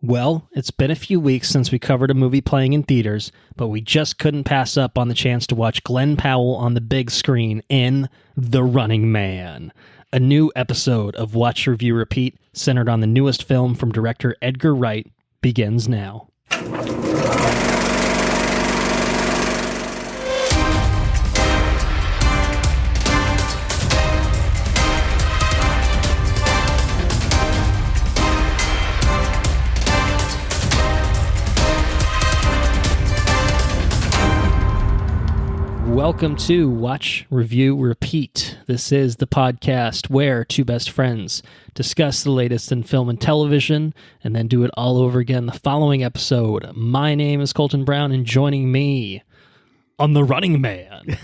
Well, it's been a few weeks since we covered a movie playing in theaters, but we just couldn't pass up on the chance to watch Glenn Powell on the big screen in The Running Man. A new episode of Watch, Review, Repeat, centered on the newest film from director Edgar Wright, begins now. Welcome to Watch, Review, Repeat. This is the podcast where two best friends discuss the latest in film and television and then do it all over again the following episode. My name is Colton Brown, and joining me on The Running Man,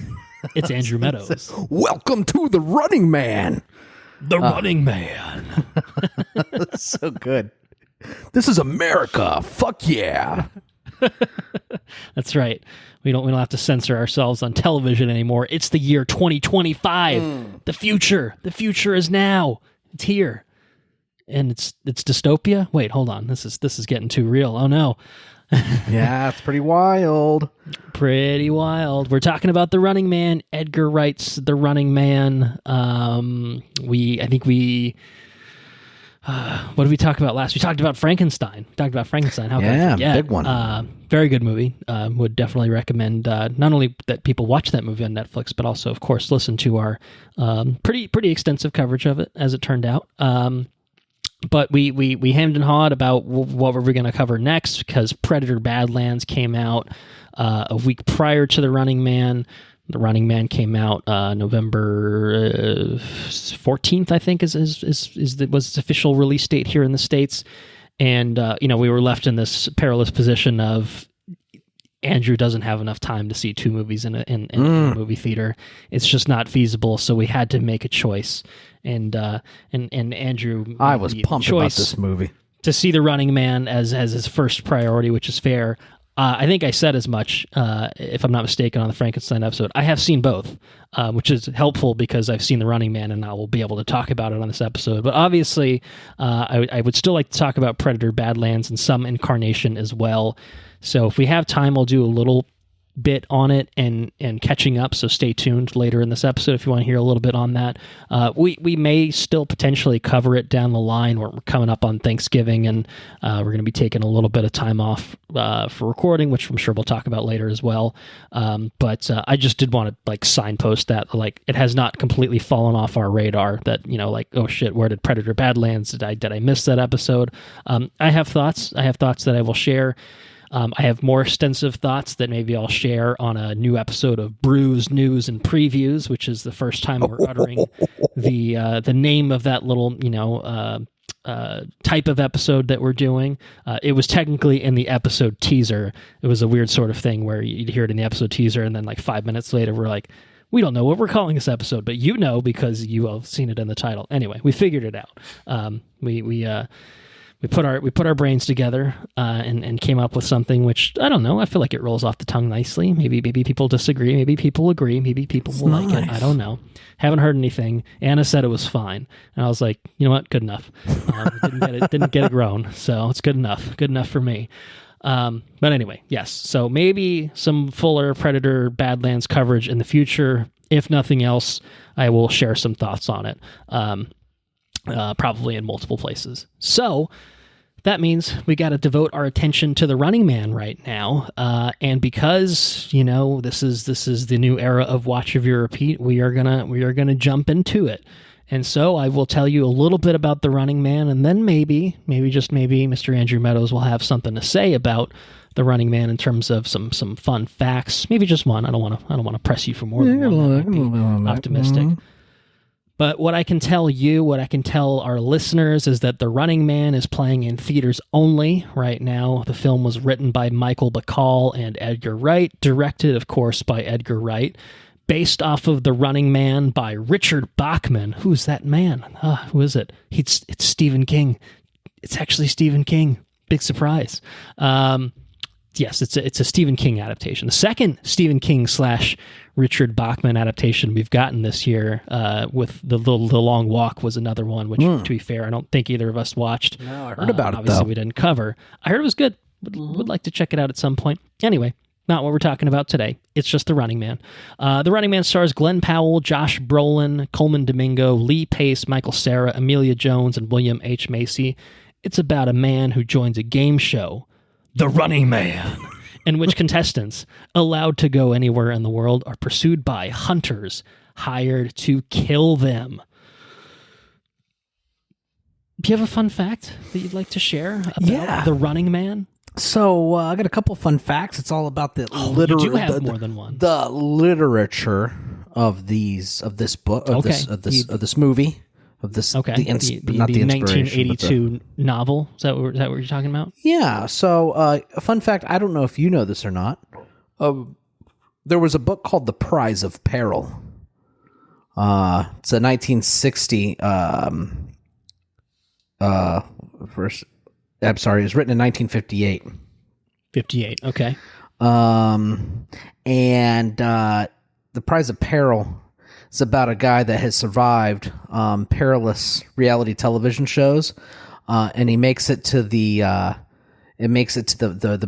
it's Andrew Mattis. Welcome to The Running Man. The Running Man. So good. This is America. Fuck yeah. That's right. We don't have to censor ourselves on television anymore. It's the year 2025. The future is now. It's here. And it's dystopia. Wait, hold on. This is getting too real. Oh no. Yeah, it's pretty wild. Pretty wild. We're talking about The Running Man, Edgar Wright's The Running Man. What did we talk about last? We talked about Frankenstein. How could I forget? Big one. Very good movie. Would definitely recommend not only that people watch that movie on Netflix, but also, of course, listen to our pretty extensive coverage of it, as it turned out. But we hemmed and hawed about what were we going to cover next, because Predator Badlands came out a week prior to The Running Man. The Running Man came out November 14th, I think, was its official release date here in the States. And we were left in this perilous position of Andrew doesn't have enough time to see two movies in a movie theater. It's just not feasible, so we had to make a choice. And Andrew, I was pumped about this movie to see The Running Man as his first priority, which is fair. I think I said as much, if I'm not mistaken, on the Frankenstein episode. I have seen both, which is helpful because I've seen The Running Man and I will be able to talk about it on this episode. But obviously, I would still like to talk about Predator Badlands in some incarnation as well. So if we have time, I'll do a little bit on it and catching up, so stay tuned later in this episode if you want to hear a little bit on that. We may still potentially cover it down the line. We're coming up on Thanksgiving, and we're going to be taking a little bit of time off for recording, which I'm sure we'll talk about later as well. But I just did want to signpost that it has not completely fallen off our radar, that oh shit, where did Predator Badlands, did I miss that episode? I have thoughts that I will share. I have more extensive thoughts that maybe I'll share on a new episode of Brews, News, and Previews, which is the first time we're uttering the name of that little, type of episode that we're doing. It was technically in the episode teaser. It was a weird sort of thing where you'd hear it in the episode teaser, and then 5 minutes later, we're like, we don't know what we're calling this episode, but because you have seen it in the title. Anyway, we figured it out. We put our brains together and came up with something which, I don't know, I feel like it rolls off the tongue nicely. Maybe people disagree. Maybe people agree. Maybe people will like it. I don't know. Haven't heard anything. Anna said it was fine. And I was like, you know what? Good enough. Didn't get it grown. So it's good enough. Good enough for me. But anyway, yes. So maybe some fuller Predator Badlands coverage in the future. If nothing else, I will share some thoughts on it. Probably in multiple places. So that means we got to devote our attention to The Running Man right now. And because, this is the new era of Watch, Review, Repeat, we are gonna jump into it. And so I will tell you a little bit about The Running Man, and then maybe Mr. Andrew Mattis will have something to say about The Running Man in terms of some fun facts. Maybe just one. I don't want to press you for more than one. That might be optimistic. Mm-hmm. But what I can tell our listeners is that The Running Man is playing in theaters only right now. The film was written by Michael Bacall and Edgar Wright, directed, of course, by Edgar Wright, based off of The Running Man by Richard Bachman. Who's that man? Who is it? It's Stephen King. It's actually Stephen King. Big surprise. Yes, it's a Stephen King adaptation. The second Stephen King / Richard Bachman adaptation we've gotten this year with the Long Walk was another one, which, to be fair, I don't think either of us watched. No, I heard about it, obviously, though. we didn't cover. I heard it was good. Would like to check it out at some point. Anyway, not what we're talking about today. It's just The Running Man. The Running Man stars Glenn Powell, Josh Brolin, Coleman Domingo, Lee Pace, Michael Cera, Amelia Jones, and William H. Macy. It's about a man who joins a game show, The Running Man, in which contestants, allowed to go anywhere in the world, are pursued by hunters hired to kill them. Do you have a fun fact that you'd like to share about The Running Man? So I got a couple fun facts. It's all about the literature. You do have more than one. The literature of this book, of this movie. Of this, okay, the 1982 novel. Is that what you're talking about? Yeah. So, a fun fact. I don't know if you know this or not. There was a book called The Prize of Peril. It's a 1960. First, I'm sorry. It was written in 1958. 58. Okay. And The Prize of Peril. It's about a guy that has survived perilous reality television shows, and he makes it to the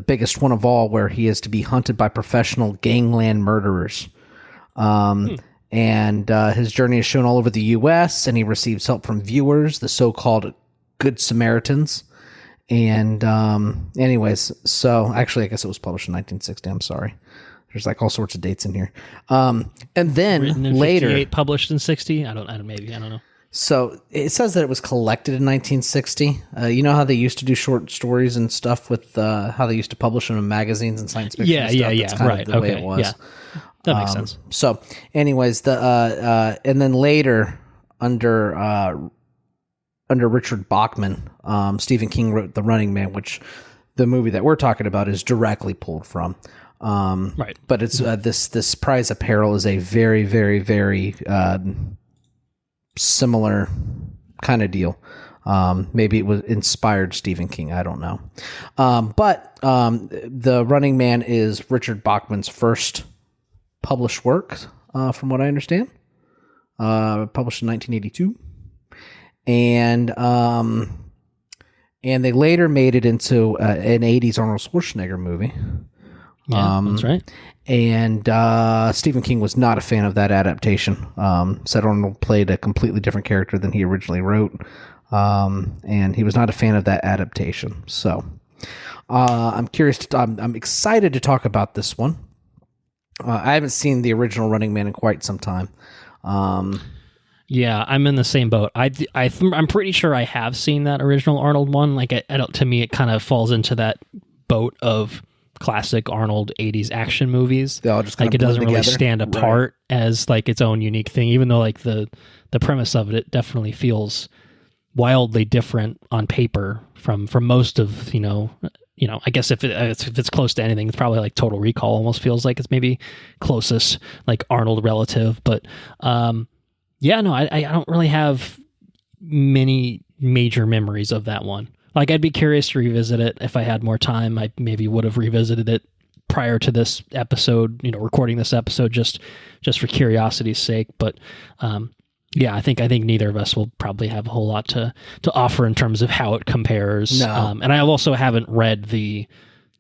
biggest one of all, where he is to be hunted by professional gangland murderers. And his journey is shown all over the U.S., and he receives help from viewers, the so-called Good Samaritans. And anyways, so actually, I guess it was published in 1960. I'm sorry. There's like all sorts of dates in here. And then written in later 58, published in 60. I don't know. So it says that it was collected in 1960. You know how they used to do short stories and stuff with how they used to publish them in magazines and science fiction. Yeah, and stuff? yeah. That's kind Right. of the way it was. Yeah. That makes sense. So, anyways, and then later under Richard Bachman, Stephen King wrote The Running Man, which the movie that we're talking about is directly pulled from. Right. But it's this Prize of Peril is a very, very, very similar kind of deal. Maybe it was inspired Stephen King. I don't know. But The Running Man is Richard Bachman's first published work, from what I understand. Published in 1982. And they later made it into an 80s Arnold Schwarzenegger movie. Yeah, that's right. And Stephen King was not a fan of that adaptation. Said Arnold played a completely different character than he originally wrote. And he was not a fan of that adaptation. So I'm excited to talk about this one. I haven't seen the original Running Man in quite some time. Yeah, I'm in the same boat. I'm pretty sure I have seen that original Arnold one. Like, I don't, to me, it kind of falls into that boat of classic Arnold 80s action movies. They all just like, it doesn't really together. stand apart as like its own unique thing, even though like the premise of it definitely feels wildly different on paper from most of, I guess if it's close to anything, it's probably like Total Recall almost feels like it's maybe closest like Arnold relative. But yeah, no, I don't really have many major memories of that one. Like, I'd be curious to revisit it if I had more time. I maybe would have revisited it prior to this episode, recording this episode just for curiosity's sake. But yeah, I think neither of us will probably have a whole lot to offer in terms of how it compares. No. And I also haven't read the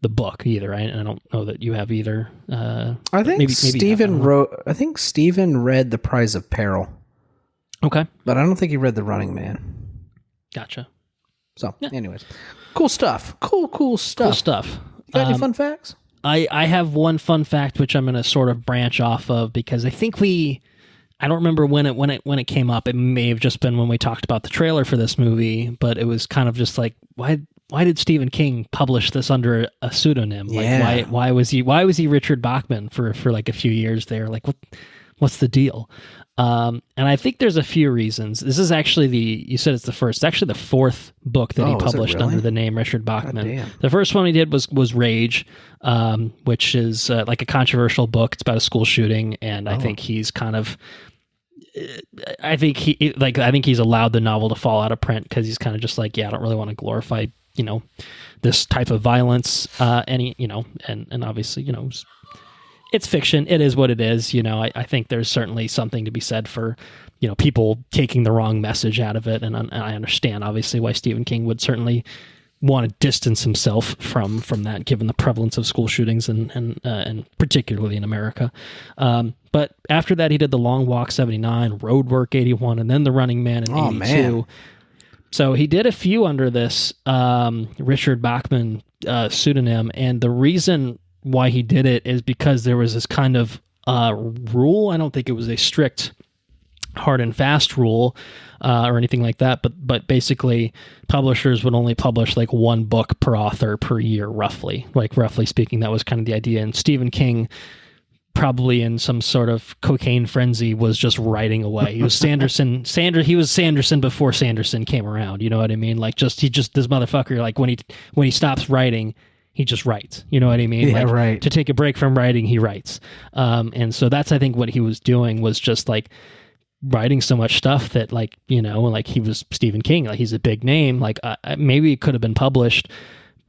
book either, right? And I don't know that you have either. I think maybe Stephen wrote. I think Stephen read The Prize of Peril. Okay, but I don't think he read The Running Man. Gotcha. So, anyways, cool stuff. Cool stuff. You got any fun facts? I have one fun fact which I'm going to sort of branch off of, because I think I don't remember when it came up. It may have just been when we talked about the trailer for this movie, but it was kind of just like, why did Stephen King publish this under a pseudonym? Yeah. Like, why was he Richard Bachman for like a few years there? Like, what's the deal? And I think there's a few reasons. This is actually you said it's the first. It's actually the fourth book that he published under the name Richard Bachman. The first one he did was Rage, which is like a controversial book. It's about a school shooting, and I think he's kind of, I think he's allowed the novel to fall out of print because he's kind of just like, yeah, I don't really want to glorify this type of violence, and obviously, it's fiction. It is what it is. I think there's certainly something to be said for, people taking the wrong message out of it. And I understand obviously why Stephen King would certainly want to distance himself from that, given the prevalence of school shootings and particularly in America. But after that, he did The Long Walk 79, Roadwork 81, and then The Running Man in 82. Man. So he did a few under this Richard Bachman pseudonym, and the reason why he did it is because there was this kind of rule. I don't think it was a strict hard and fast rule or anything like that, but basically publishers would only publish like one book per author per year, roughly speaking. That was kind of the idea. And Stephen King, probably in some sort of cocaine frenzy, was just writing away. He was Sanderson. He was Sanderson before Sanderson came around. You know what I mean? Like this motherfucker. Like when he stops writing, he just writes. You know what I mean? Yeah, like, right. To take a break from writing, he writes. And so that's, I think, what he was doing was just like writing so much stuff that like he was Stephen King. Like he's a big name. Like maybe it could have been published.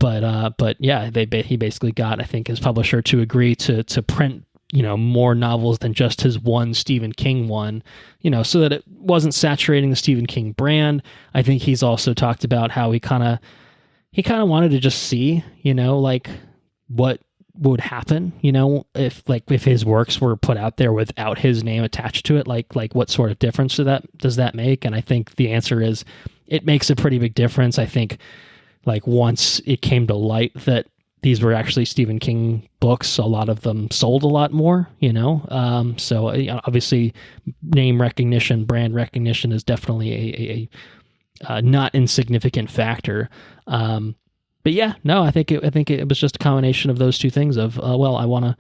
But yeah, he basically got, I think, his publisher to agree to print more novels than just his one Stephen King one, so that it wasn't saturating the Stephen King brand. I think he's also talked about how he kind of wanted to just see, like what would happen, if his works were put out there without his name attached to it, like what sort of difference does that make? And I think the answer is it makes a pretty big difference. I think like once it came to light that these were actually Stephen King books, a lot of them sold a lot more, so obviously name recognition, brand recognition is definitely a not insignificant factor. But yeah, no, I think it was just a combination of those two things of, I want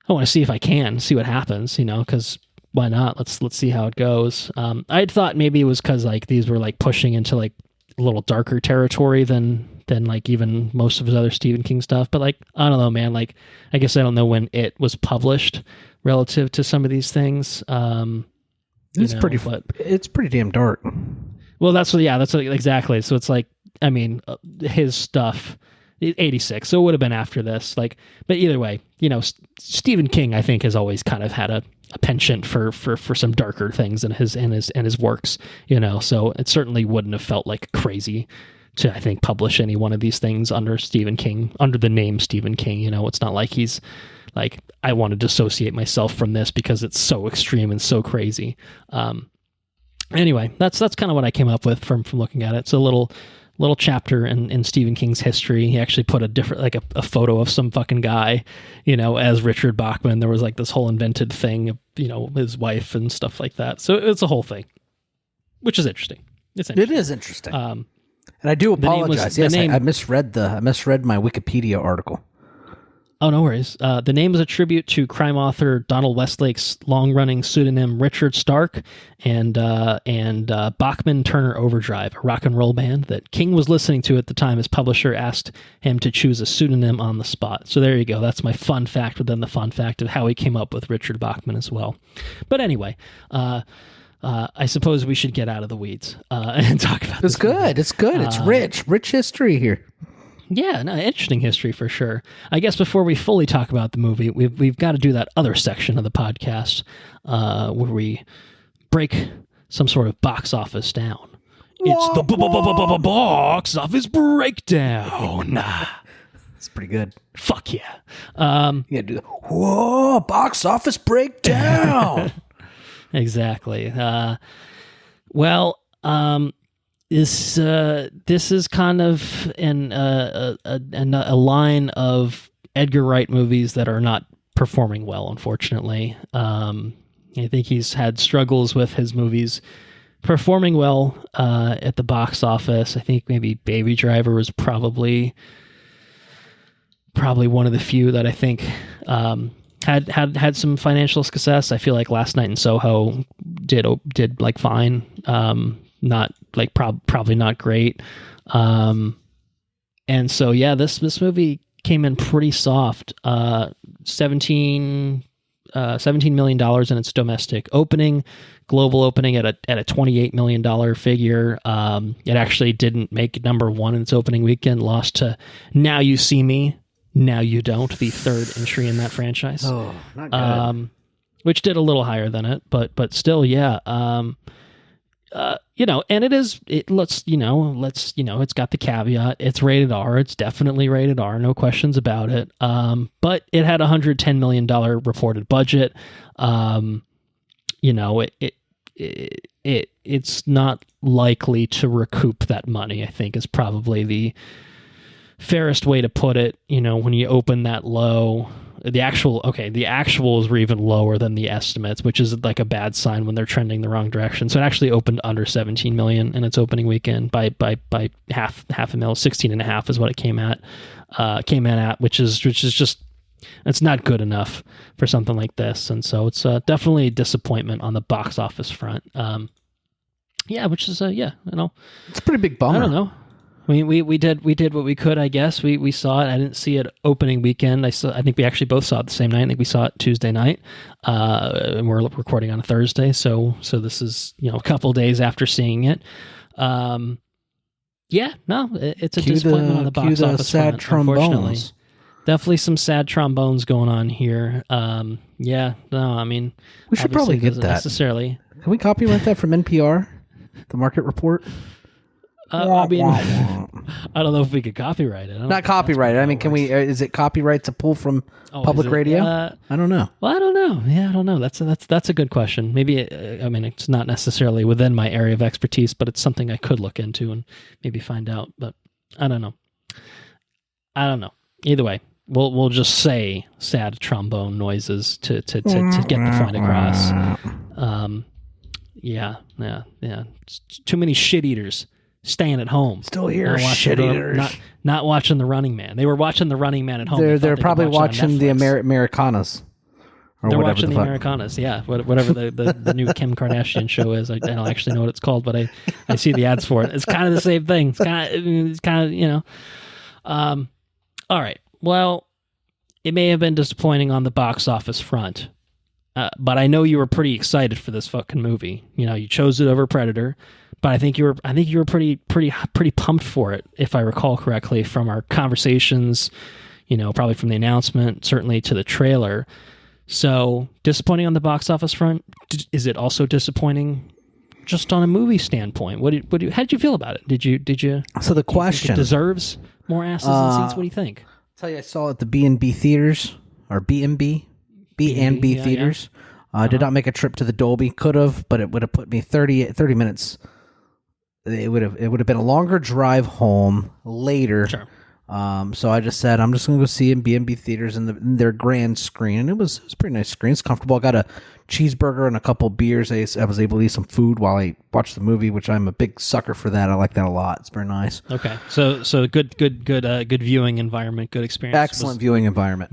to see if I can see what happens, because why not? Let's see how it goes. I had thought maybe it was because like these were like pushing into like a little darker territory than like even most of his other Stephen King stuff. But like, I don't know, man, like, I guess I don't know when it was published relative to some of these things. It's pretty damn dark. Well, that's exactly. So it's like, I mean, his stuff, 86, so it would have been after this. Like, but either way, Stephen King, I think, has always kind of had a penchant for some darker things in his works. So it certainly wouldn't have felt like crazy to, I think, publish any one of these things under Stephen King, under the name Stephen King. It's not like he's like, I want to dissociate myself from this because it's so extreme and so crazy. Anyway, that's kind of what I came up with from looking at it. It's a little chapter in Stephen King's history. He actually put a different, like a photo of some fucking guy, as Richard Bachman. There was like this whole invented thing of, his wife and stuff like that. So it's a whole thing, which is interesting. It is interesting. And I do apologize. I misread my Wikipedia article. Oh, no worries. The name is a tribute to crime author Donald Westlake's long-running pseudonym Richard Stark and Bachman Turner Overdrive, a rock and roll band that King was listening to at the time. His publisher asked him to choose a pseudonym on the spot. So there you go. That's my fun fact within the fun fact of how he came up with Richard Bachman as well. But anyway, I suppose we should get out of the weeds and talk about this. It's good. It's good. It's rich history here. Yeah, no, interesting history for sure. I guess before we fully talk about the movie, we've got to do that other section of the podcast where we break some sort of box office down. It's the box office breakdown. It's pretty good. Fuck yeah. You gotta do the box office breakdown. Exactly. This is kind of a line of Edgar Wright movies that are not performing well, unfortunately. I think he's had struggles with his movies performing well at the box office. I think maybe Baby Driver was probably one of the few that I think had some financial success. I feel like Last Night in Soho did like fine. Not like probably not great. And so, yeah, this movie came in pretty soft. 17 $17 million in its domestic opening, global opening at a $28 million figure. It actually didn't make number one in its opening weekend, lost to Now You See Me, Now You Don't, the third entry in that franchise. Oh, not good. Which did a little higher than it, but still, yeah. And it's got the caveat. It's rated R. It's definitely rated R. No questions about it. But it had $110 million reported budget. It's not likely to recoup that money, I think, is probably the fairest way to put it. When you open that low, the actuals were even lower than the estimates, which is like a bad sign when they're trending the wrong direction. So it actually opened under 17 million in its opening weekend by half a mil. 16.5 is what it came in at, which is just, it's not good enough for something like this. And so it's definitely a disappointment on the box office front. Which is it's a pretty big bummer. I don't know. We did what we could, I guess. We saw it. I didn't see it opening weekend. I think we actually both saw it the same night. I think we saw it Tuesday night. And we're recording on a Thursday, so this is a couple days after seeing it. It's a disappointment on the box office sad front, unfortunately. Trombones. Definitely some sad trombones going on here. I mean, we should probably get that. Necessarily. Can we copyright that from NPR, the market report? I don't know if we could copyright it. Not copyright it. I mean, can we? Is it copyright to pull from public radio? I don't know. Well, I don't know. Yeah, I don't know. That's a good question. Maybe it's not necessarily within my area of expertise, but it's something I could look into and maybe find out. But I don't know. Either way, we'll just say sad trombone noises to get the point across. Yeah. It's too many shit eaters. Staying at home. Still here, shit eaters. Not watching The Running Man. They were watching The Running Man at home. They're probably watching the Americanas. They're watching the Americanas, yeah. Whatever the new Kim Kardashian show is. I don't actually know what it's called, but I see the ads for it. It's kind of the same thing. It's kind of all right. Well, it may have been disappointing on the box office front, but I know you were pretty excited for this fucking movie. You chose it over Predator. But I think you were pretty pumped for it, if I recall correctly, from our conversations, probably from the announcement, certainly to the trailer. So disappointing on the box office front. Is it also disappointing just on a movie standpoint? How did you feel about it? Did you? So the question, it deserves more asses and seats. What do you think? I'll tell you, I saw it at the B&B theaters or B&B theaters. I did not make a trip to the Dolby. Could have, but it would have put me 30 minutes. It would have been a longer drive home later. Sure. So I just said I'm just going to go see in B&B theaters in their grand screen, and it was a pretty nice screen. It's comfortable. I got a cheeseburger and a couple beers. I was able to eat some food while I watched the movie, which I'm a big sucker for that. I like that a lot. It's very nice. Okay, so good viewing environment, good experience. Excellent viewing environment.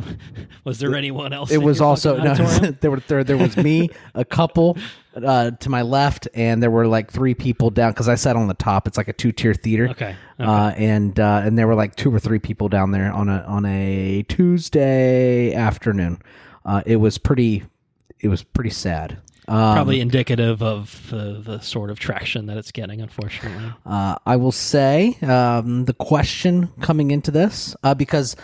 Was there anyone else? It was also no. There was me, a couple to my left, and there were like 3 people down because I sat on the top. It's like a 2-tier theater. Okay. And there were like 2 or 3 people down there on a Tuesday afternoon. It was pretty sad. Probably indicative of the sort of traction that it's getting, unfortunately. I will say the question coming into this, because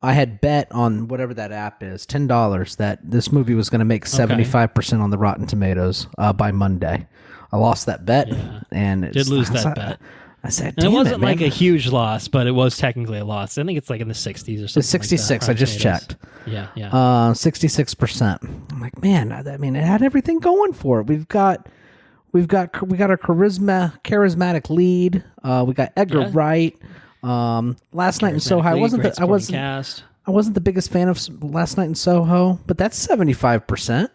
I had bet on whatever that app is, $10, that this movie was going to make 75% on the Rotten Tomatoes by Monday. I lost that bet, and did lose that bet. I said, and it wasn't like a huge loss, but it was technically a loss. I think it's like in the 60s or something. It's 66. I just checked. Yeah. 66%. I'm like, man. I mean, it had everything going for it. We've got our charismatic lead. We got Edgar Wright. Last Night in Soho. I wasn't the biggest fan of Last Night in Soho, but that's 75%.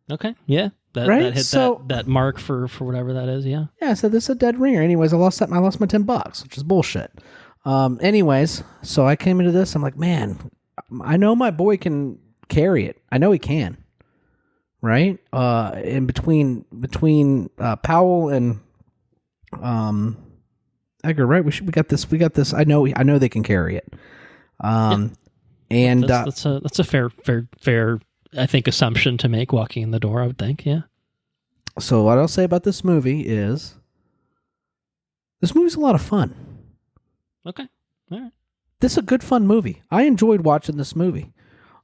Okay. Yeah. That hit that mark for whatever that is, yeah. Yeah, so this is a dead ringer. Anyways, I lost my $10, which is bullshit. Anyways, so I came into this, I'm like, man, I know my boy can carry it. I know he can. Right? In between Powell and Edgar, right? We got this. I know they can carry it. And that's a fair I think assumption to make walking in the door. I would think, yeah. So what I'll say about this movie is, this movie's a lot of fun. Okay, all right. This is a good fun movie. I enjoyed watching this movie.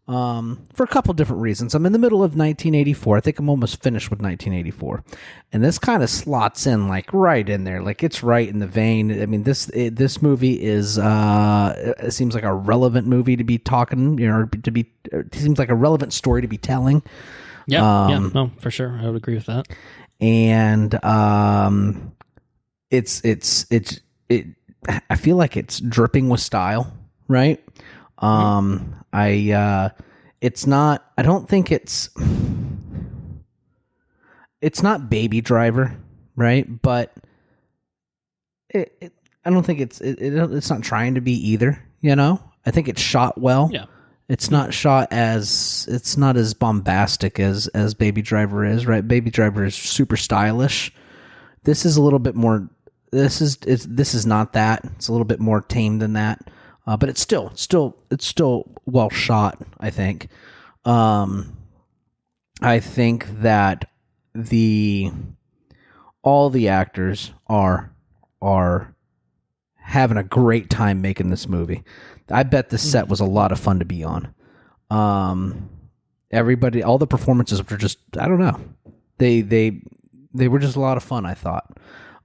For a couple different reasons. I'm in the middle of 1984. I think I'm almost finished with 1984. And this kind of slots in like right in there. Like it's right in the vein. I mean, this movie is, it seems like a relevant movie to be talking, it seems like a relevant story to be telling. Yeah, no, for sure. I would agree with that. And I feel like it's dripping with style, right? It's not, I don't think it's not Baby Driver, right? But I don't think it's not trying to be either, I think it's shot well. Yeah. It's not it's not as bombastic as Baby Driver is, right? Baby Driver is super stylish. This is a little bit more, this is not that. It's a little bit more tame than that. But it's still well shot, I think. I think that all the actors are having a great time making this movie. I bet the set was a lot of fun to be on. Everybody, all the performances were just, I don't know. They were just a lot of fun, I thought.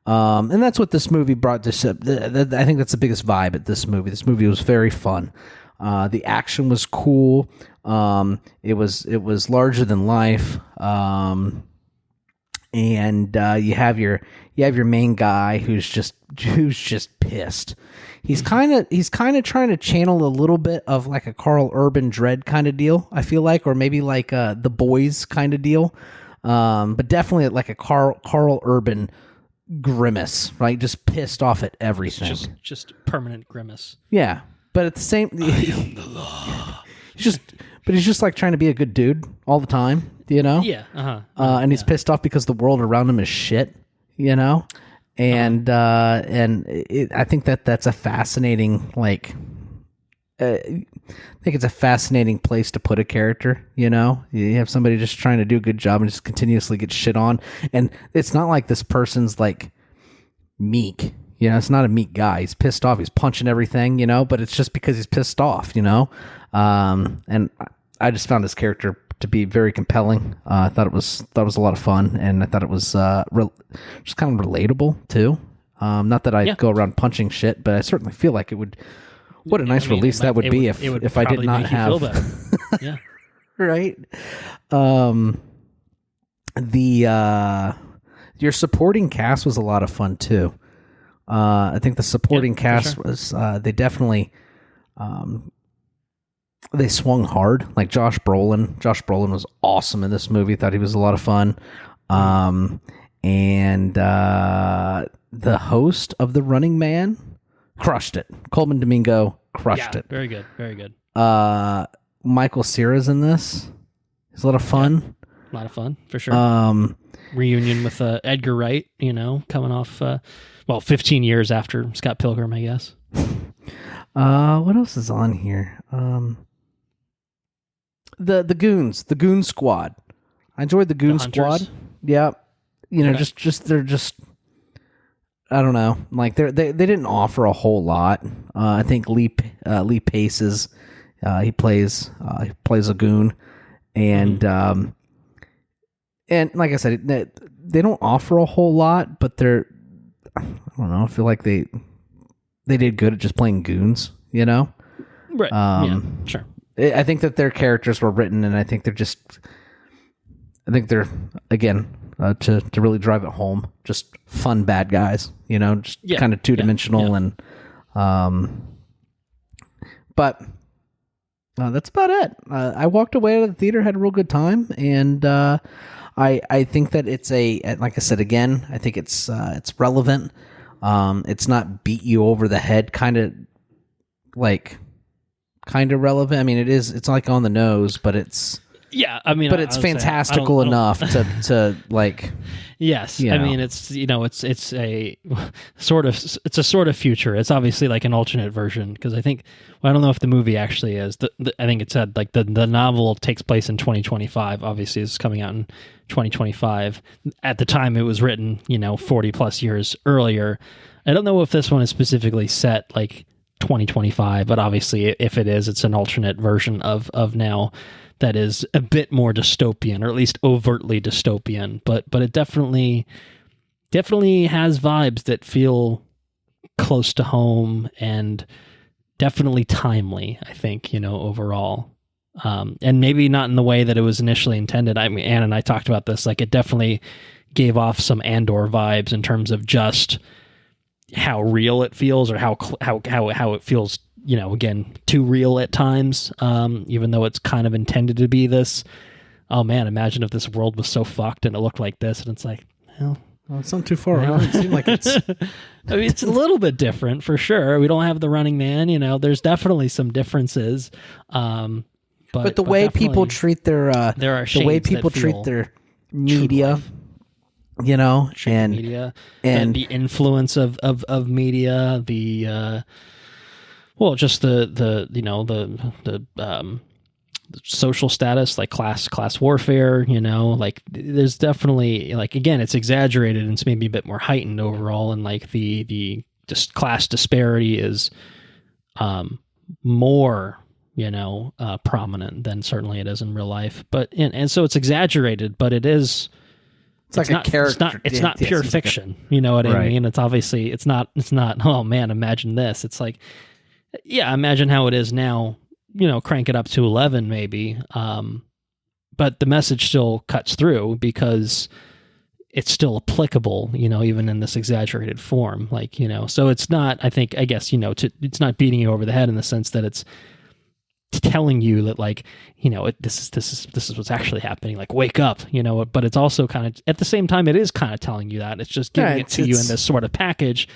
And that's what this movie brought this up. I think that's the biggest vibe at this movie. This movie was very fun. The action was cool. It was larger than life. And you have your main guy who's just pissed. He's kind of trying to channel a little bit of like a Carl Urban Dread kind of deal, I feel like, or maybe like The Boys kind of deal. But definitely like a Carl Urban grimace, right? Just pissed off at everything. Just permanent grimace. Yeah, but at the same, I am the law. he's just like trying to be a good dude all the time, Yeah. And he's pissed off because the world around him is shit, And I think that's a fascinating I think it's a fascinating place to put a character, You have somebody just trying to do a good job and just continuously get shit on. And it's not like this person's like meek, it's not a meek guy. He's pissed off. He's punching everything, but it's just because he's pissed off, And I just found this character to be very compelling. I thought it was a lot of fun, and I thought it was just kind of relatable too. Not that I go around punching shit, but I certainly feel like it would. What a nice release that would be if I did not have. Yeah. Right. Your supporting cast was a lot of fun too. I think the supporting cast was they definitely they swung hard. Like Josh Brolin. Josh Brolin was awesome in this movie. Thought he was a lot of fun. And the host of The Running Man crushed it. Coleman Domingo crushed it. Very good. Very good. Michael Cera's in this. It's a lot of fun. A lot of fun, for sure. Reunion with Edgar Wright, coming off, 15 years after Scott Pilgrim, I guess. What else is on here? The Goons, the Goon Squad. I enjoyed the Goon Squad. Yeah. Okay. They're just, I don't know. Like they didn't offer a whole lot. I think Lee Pace he plays a goon, and and like I said, they don't offer a whole lot, but I don't know. I feel like they did good at just playing goons, Right. Yeah. Sure. I think that their characters were written, and I think they're again. To really drive it home, just fun bad guys, just kind of two-dimensional and but that's about it. I walked away out of the theater, had a real good time, and I think that it's like I said again, I think it's relevant. It's not beat you over the head kind of relevant. I mean, it's like on the nose, but it's Yeah, I mean, but it's fantastical enough to like. Yes, I mean it's it's a sort of future. It's obviously like an alternate version because I think I don't know if the movie actually is. I think it said like the novel takes place in 2025. Obviously, it's coming out in 2025. At the time it was written, 40 plus years earlier. I don't know if this one is specifically set like 2025, but obviously if it is, it's an alternate version of now. That is a bit more dystopian, or at least overtly dystopian, but it definitely has vibes that feel close to home and definitely timely, I think, overall. And maybe not in the way that it was initially intended. I mean, Anne and I talked about this, like it definitely gave off some Andor vibes in terms of just how real it feels, or how it feels, again, too real at times, even though it's kind of intended to be this, oh man, imagine if this world was so fucked and it looked like this, and it's like, well, it's not too far. It doesn't seem like it's... I mean, it's a little bit different for sure. We don't have the Running Man, there's definitely some differences. But the way people treat their their media, and media, and the influence of media, just the social status, like class warfare, like there's definitely, like, again, it's exaggerated and it's maybe a bit more heightened overall, and like the just class disparity is more prominent than certainly it is in real life, but and so it's exaggerated, but it is. It's like a character. It's not pure fiction. You know what I mean? It's obviously it's not. Oh man, imagine this. It's like, yeah, imagine how it is now. Crank it up to 11 maybe. But the message still cuts through because it's still applicable. Even in this exaggerated form. Like so it's not. I guess it's not beating you over the head in the sense that it's telling you that, like, this is what's actually happening, like, wake up, but it's also kind of, at the same time, it is kind of telling you that. It's just giving it to you in this sort of package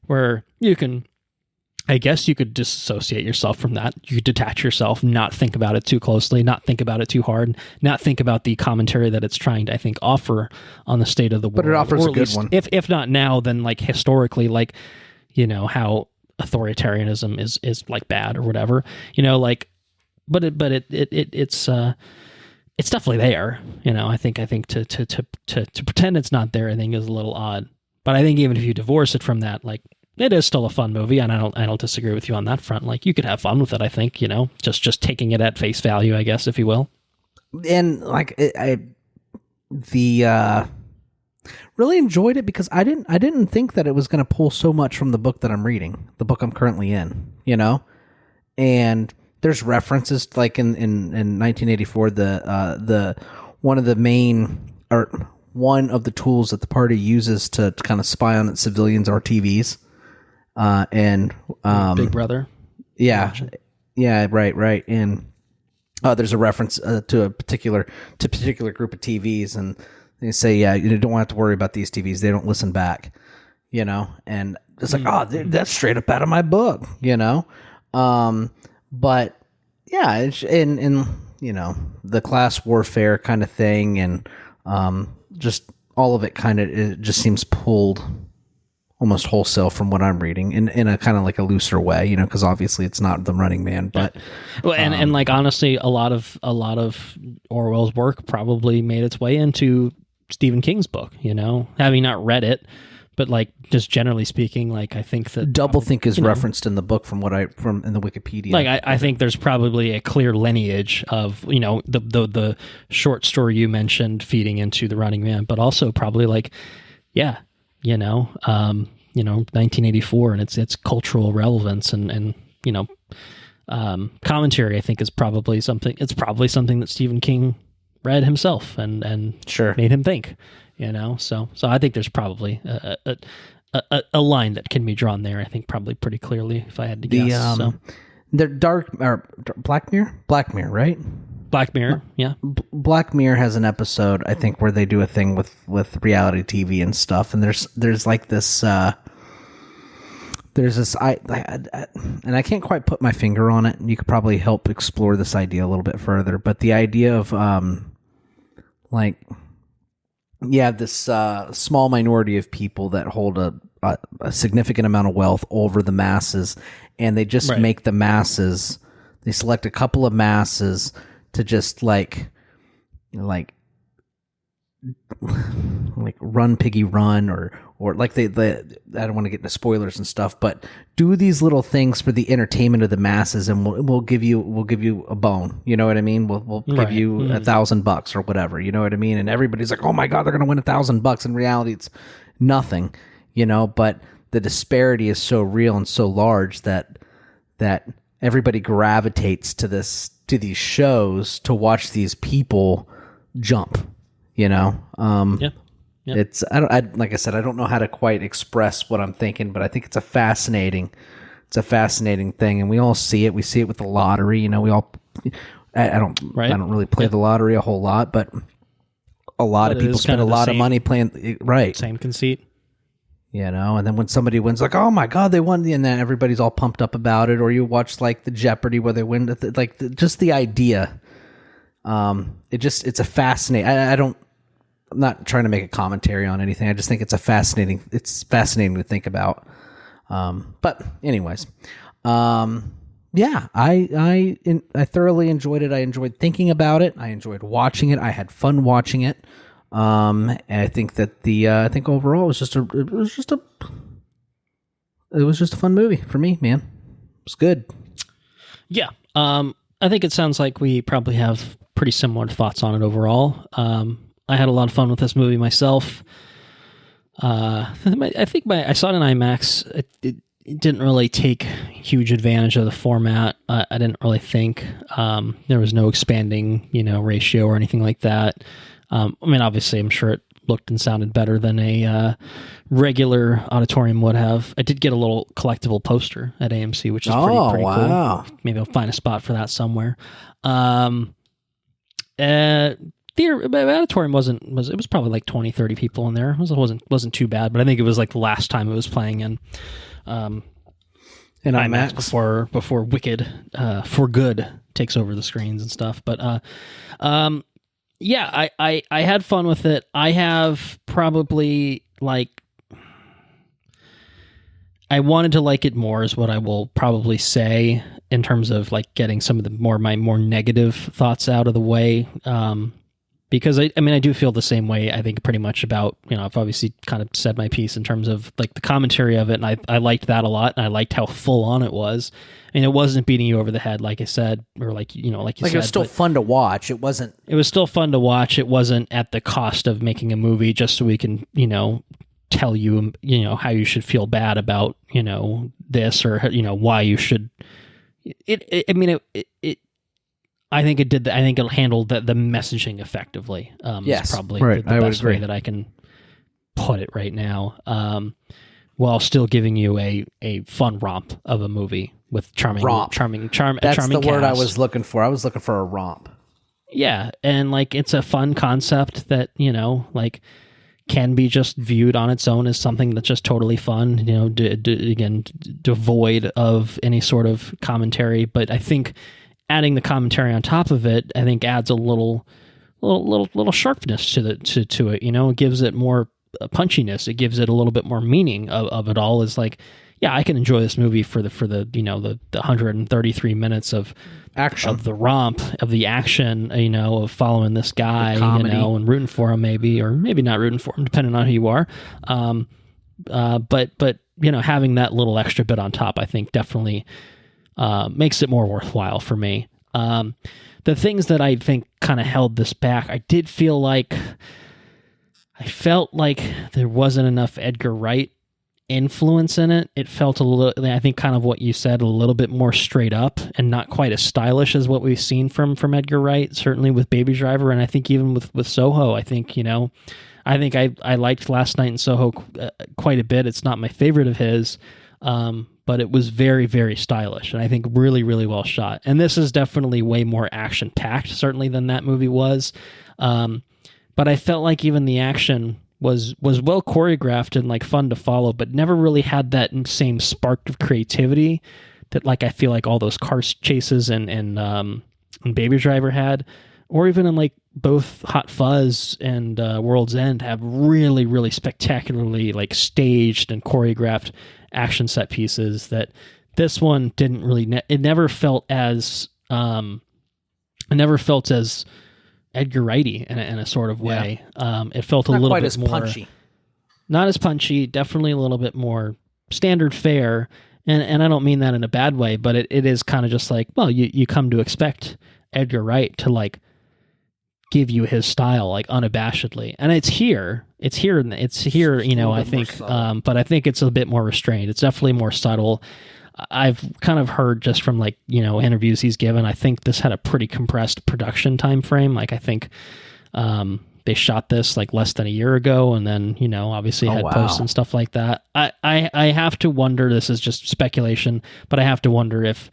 where you can, I guess you could disassociate yourself from that. You could detach yourself, not think about it too closely, not think about it too hard, not think about the commentary that it's trying to, I think, offer on the state of the world. But it offers a good one. If not now, then like historically, like, how authoritarianism is like bad or whatever, like, But it's definitely there, I think to pretend it's not there, I think is a little odd. But I think even if you divorce it from that, like, it is still a fun movie, and I don't disagree with you on that front. Like, you could have fun with it, I think, just taking it at face value, I guess, if you will. And like really enjoyed it because I didn't think that it was going to pull so much from the book that I'm reading, the book I'm currently in, and there's references like in 1984, the one of the tools that the party uses to kind of spy on its civilians are TVs, and Big Brother. Yeah, right. And there's a reference to a particular group of TVs, and they say, yeah, you don't have to worry about these TVs; they don't listen back, And it's like, oh, that's straight up out of my book, But yeah, it's in the class warfare kind of thing, and just all of it kind of, it just seems pulled almost wholesale from what I'm reading in a kind of like a looser way, because obviously it's not the Running Man, but well, and like, honestly, a lot of Orwell's work probably made its way into Stephen King's book, having not read it. But like, just generally speaking, like, I think that doublethink is referenced in the book from in the Wikipedia. Like, I think there's probably a clear lineage of the short story you mentioned feeding into the Running Man, but also probably like, 1984 and its cultural relevance and commentary. I think is probably something. It's probably something that Stephen King read himself and sure made him think. So I think there's probably a line that can be drawn there. I think probably pretty clearly, if I had to guess. The Black Mirror, right? Black Mirror, yeah. Black Mirror has an episode, I think, where they do a thing with reality TV and stuff, and there's like this there's this and I can't quite put my finger on it. You could probably help explore this idea a little bit further, but the idea of this small minority of people that hold a significant amount of wealth over the masses, and they just make the masses. They select a couple of masses to just like run piggy run, or like they I don't want to get into spoilers and stuff, but do these little things for the entertainment of the masses, and we'll give you a bone. You know what I mean? We'll give you $1,000 or whatever. You know what I mean? And everybody's like, oh my God, they're going to win $1,000. In reality, it's nothing, you know, but the disparity is so real and so large that everybody gravitates to these shows to watch these people jump, you know? Yeah. It's like I said, I don't know how to quite express what I'm thinking, but I think it's a fascinating thing, and we all see it. We see it with the lottery. You know, I don't really play the lottery a whole lot, but a lot of people spend a lot of money playing. Right, same conceit. You know, and then when somebody wins, like, oh my God, they won, and then everybody's all pumped up about it. Or you watch like the Jeopardy where they win, just the idea. It's a fascinating. I'm not trying to make a commentary on anything. I just think it's fascinating to think about. But anyways, yeah, I thoroughly enjoyed it. I enjoyed thinking about it. I enjoyed watching it. I had fun watching it. And I think that I think overall it was just a fun movie for me, man. It was good. Yeah. I think it sounds like we probably have pretty similar thoughts on it overall. I had a lot of fun with this movie myself. I think I saw it in IMAX. It didn't really take huge advantage of the format. I didn't really think there was no expanding, ratio or anything like that. I mean, obviously, I'm sure it looked and sounded better than a regular auditorium would have. I did get a little collectible poster at AMC, which is pretty cool. Maybe I'll find a spot for that somewhere. The auditorium it was probably like 20, 30 people in there. It wasn't too bad, but I think it was like the last time it was playing in IMAX before Wicked for Good takes over the screens and stuff. But yeah, I had fun with it. I have probably I wanted to like it more is what I will probably say in terms of like getting some of my more negative thoughts out of the way. Because I do feel the same way, I think, pretty much about, I've obviously kind of said my piece in terms of like the commentary of it, and I liked that a lot, and I liked how full on it was. And it wasn't beating you over the head, like I said, or like you said. It was still fun to watch. It wasn't. It was still fun to watch. It wasn't at the cost of making a movie just so we can, tell you, how you should feel bad about, this or, why you should. I think it did. I think it handled the messaging effectively. Yes, is probably right. the best way that I can put it right now. While still giving you a fun romp of a movie with charming. That's the word I was looking for. I was looking for a romp. Yeah, and it's a fun concept that can be just viewed on its own as something that's just totally fun. Again, devoid of any sort of commentary. But I think adding the commentary on top of it, I think adds a little sharpness to it. It gives it more punchiness. It gives it a little bit more meaning of it all. Is like, yeah, I can enjoy this movie for the 133 minutes of action, of the romp, of the action, of following this guy, and rooting for him, maybe, or maybe not rooting for him, depending on who you are. But having that little extra bit on top, I think definitely makes it more worthwhile for me. The things that I think kind of held this back, I felt like there wasn't enough Edgar Wright influence in it. It felt a little, I think, kind of what you said, a little bit more straight up and not quite as stylish as what we've seen from Edgar Wright, certainly with Baby Driver, and I think even with Soho. I think I liked Last Night in Soho quite a bit. It's not my favorite of his, but it was very, very stylish, and I think really, really well shot. And this is definitely way more action-packed, certainly, than that movie was. But I felt like even the action was well choreographed and like fun to follow, but never really had that same spark of creativity that like I feel like all those car chases and Baby Driver had, or even in like both Hot Fuzz and World's End have really, really spectacularly like staged and choreographed action set pieces that this one didn't really. It never felt as Edgar Wrighty in a sort of way. It felt a little bit more punchy. Not as punchy, definitely a little bit more standard fare. And I don't mean that in a bad way, but it is kind of just like, well, you come to expect Edgar Wright to like give you his style like unabashedly, and it's here, you know, I think, but I think it's a bit more restrained. It's definitely more subtle. I've kind of heard just from like, you know, interviews he's given, I think this had a pretty compressed production time frame. Like I think they shot this like less than a year ago, and then, you know, obviously had posts and stuff like that. I have to wonder, this is just speculation, but I have to wonder if,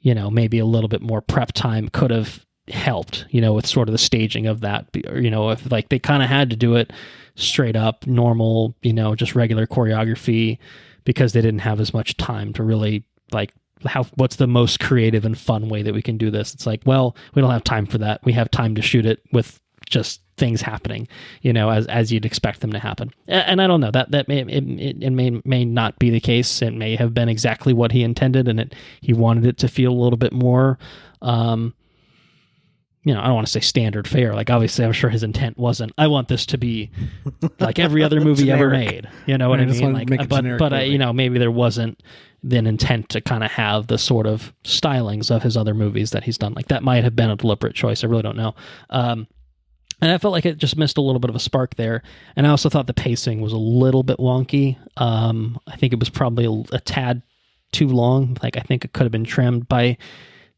you know, maybe a little bit more prep time could have helped, you know, with sort of the staging of that. Or, you know, if like they kind of had to do it straight up normal, you know, just regular choreography, because they didn't have as much time to really like what's the most creative and fun way that we can do this. It's like, well, we don't have time for that. We have time to shoot it with just things happening, you know, as you'd expect them to happen. And I don't know, that may not be the case. It may have been exactly what he intended, and he wanted it to feel a little bit more, you know, I don't want to say standard fare. Like, obviously, I'm sure his intent wasn't, I want this to be like every other movie ever made. You know what I mean? Like, but you know, maybe there wasn't an intent to kind of have the sort of stylings of his other movies that he's done. Like, that might have been a deliberate choice. I really don't know. And I felt like it just missed a little bit of a spark there. And I also thought the pacing was a little bit wonky. I think it was probably a tad too long. Like, I think it could have been trimmed by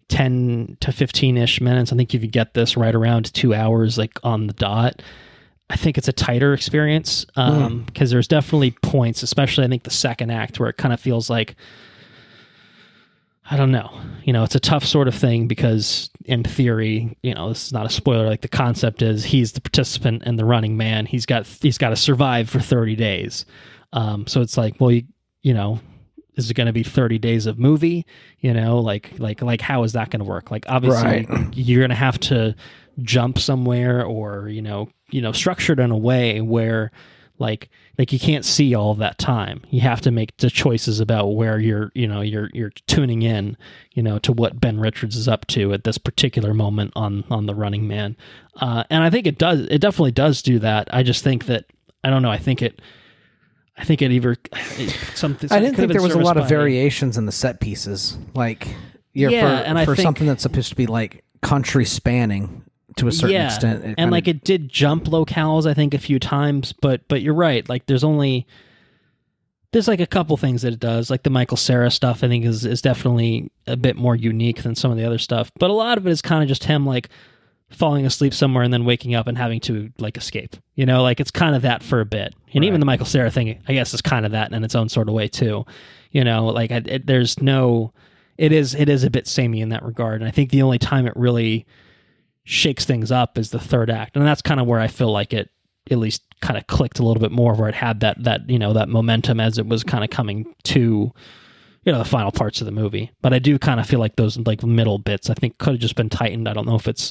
10 to 15-ish minutes. I think if you get this right around 2 hours, like on the dot, I think it's a tighter experience, because there's definitely points, especially I think the second act, where it kind of feels like, I don't know, you know, it's a tough sort of thing because in theory, you know, this is not a spoiler, like the concept is he's the participant and the running man. He's got to survive for 30 days. So it's like, well, you know, is it going to be 30 days of movie? You know, like how is that going to work? Like, obviously you're going to have to jump somewhere, or, you know, structure it in a way where like you can't see all of that time. You have to make the choices about where you're tuning in, you know, to what Ben Richards is up to at this particular moment on the Running Man. And I think it definitely does do that. I just think that, I don't know, I think it either something. I didn't think there was a lot of variations in the set pieces, like for something that's supposed to be like country spanning to a certain extent. And like it did jump locales, I think, a few times, but you're right. Like there's like a couple things that it does. Like the Michael Cera stuff, I think is definitely a bit more unique than some of the other stuff. But a lot of it is kind of just him like falling asleep somewhere and then waking up and having to like escape, you know, like it's kind of that for a bit. And even the Michael Cera thing, I guess, is kind of that in its own sort of way too, you know, like it is a bit samey in that regard. And I think the only time it really shakes things up is the third act. And that's kind of where I feel like it at least kind of clicked a little bit more, where it had that, you know, that momentum as it was kind of coming to, you know, the final parts of the movie. But I do kind of feel like those like middle bits, I think, could have just been tightened. I don't know if it's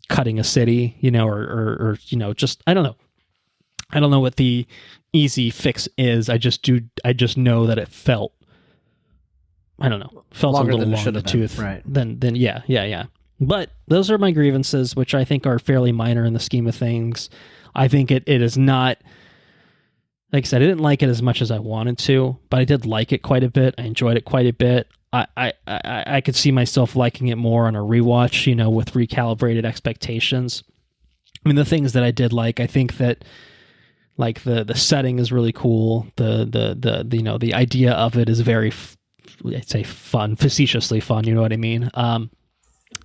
cutting a city, you know, or you know, just, I don't know what the easy fix is. I just know that it felt, I don't know, felt a little long in the tooth. Right. Then yeah. But those are my grievances, which I think are fairly minor in the scheme of things. I think it is not, like I said, I didn't like it as much as I wanted to, but I did like it quite a bit. I enjoyed it quite a bit. I could see myself liking it more on a rewatch, you know, with recalibrated expectations. I mean, the things that I did like, I think that like the setting is really cool. The you know, the idea of it is very, I'd say fun, facetiously fun. You know what I mean?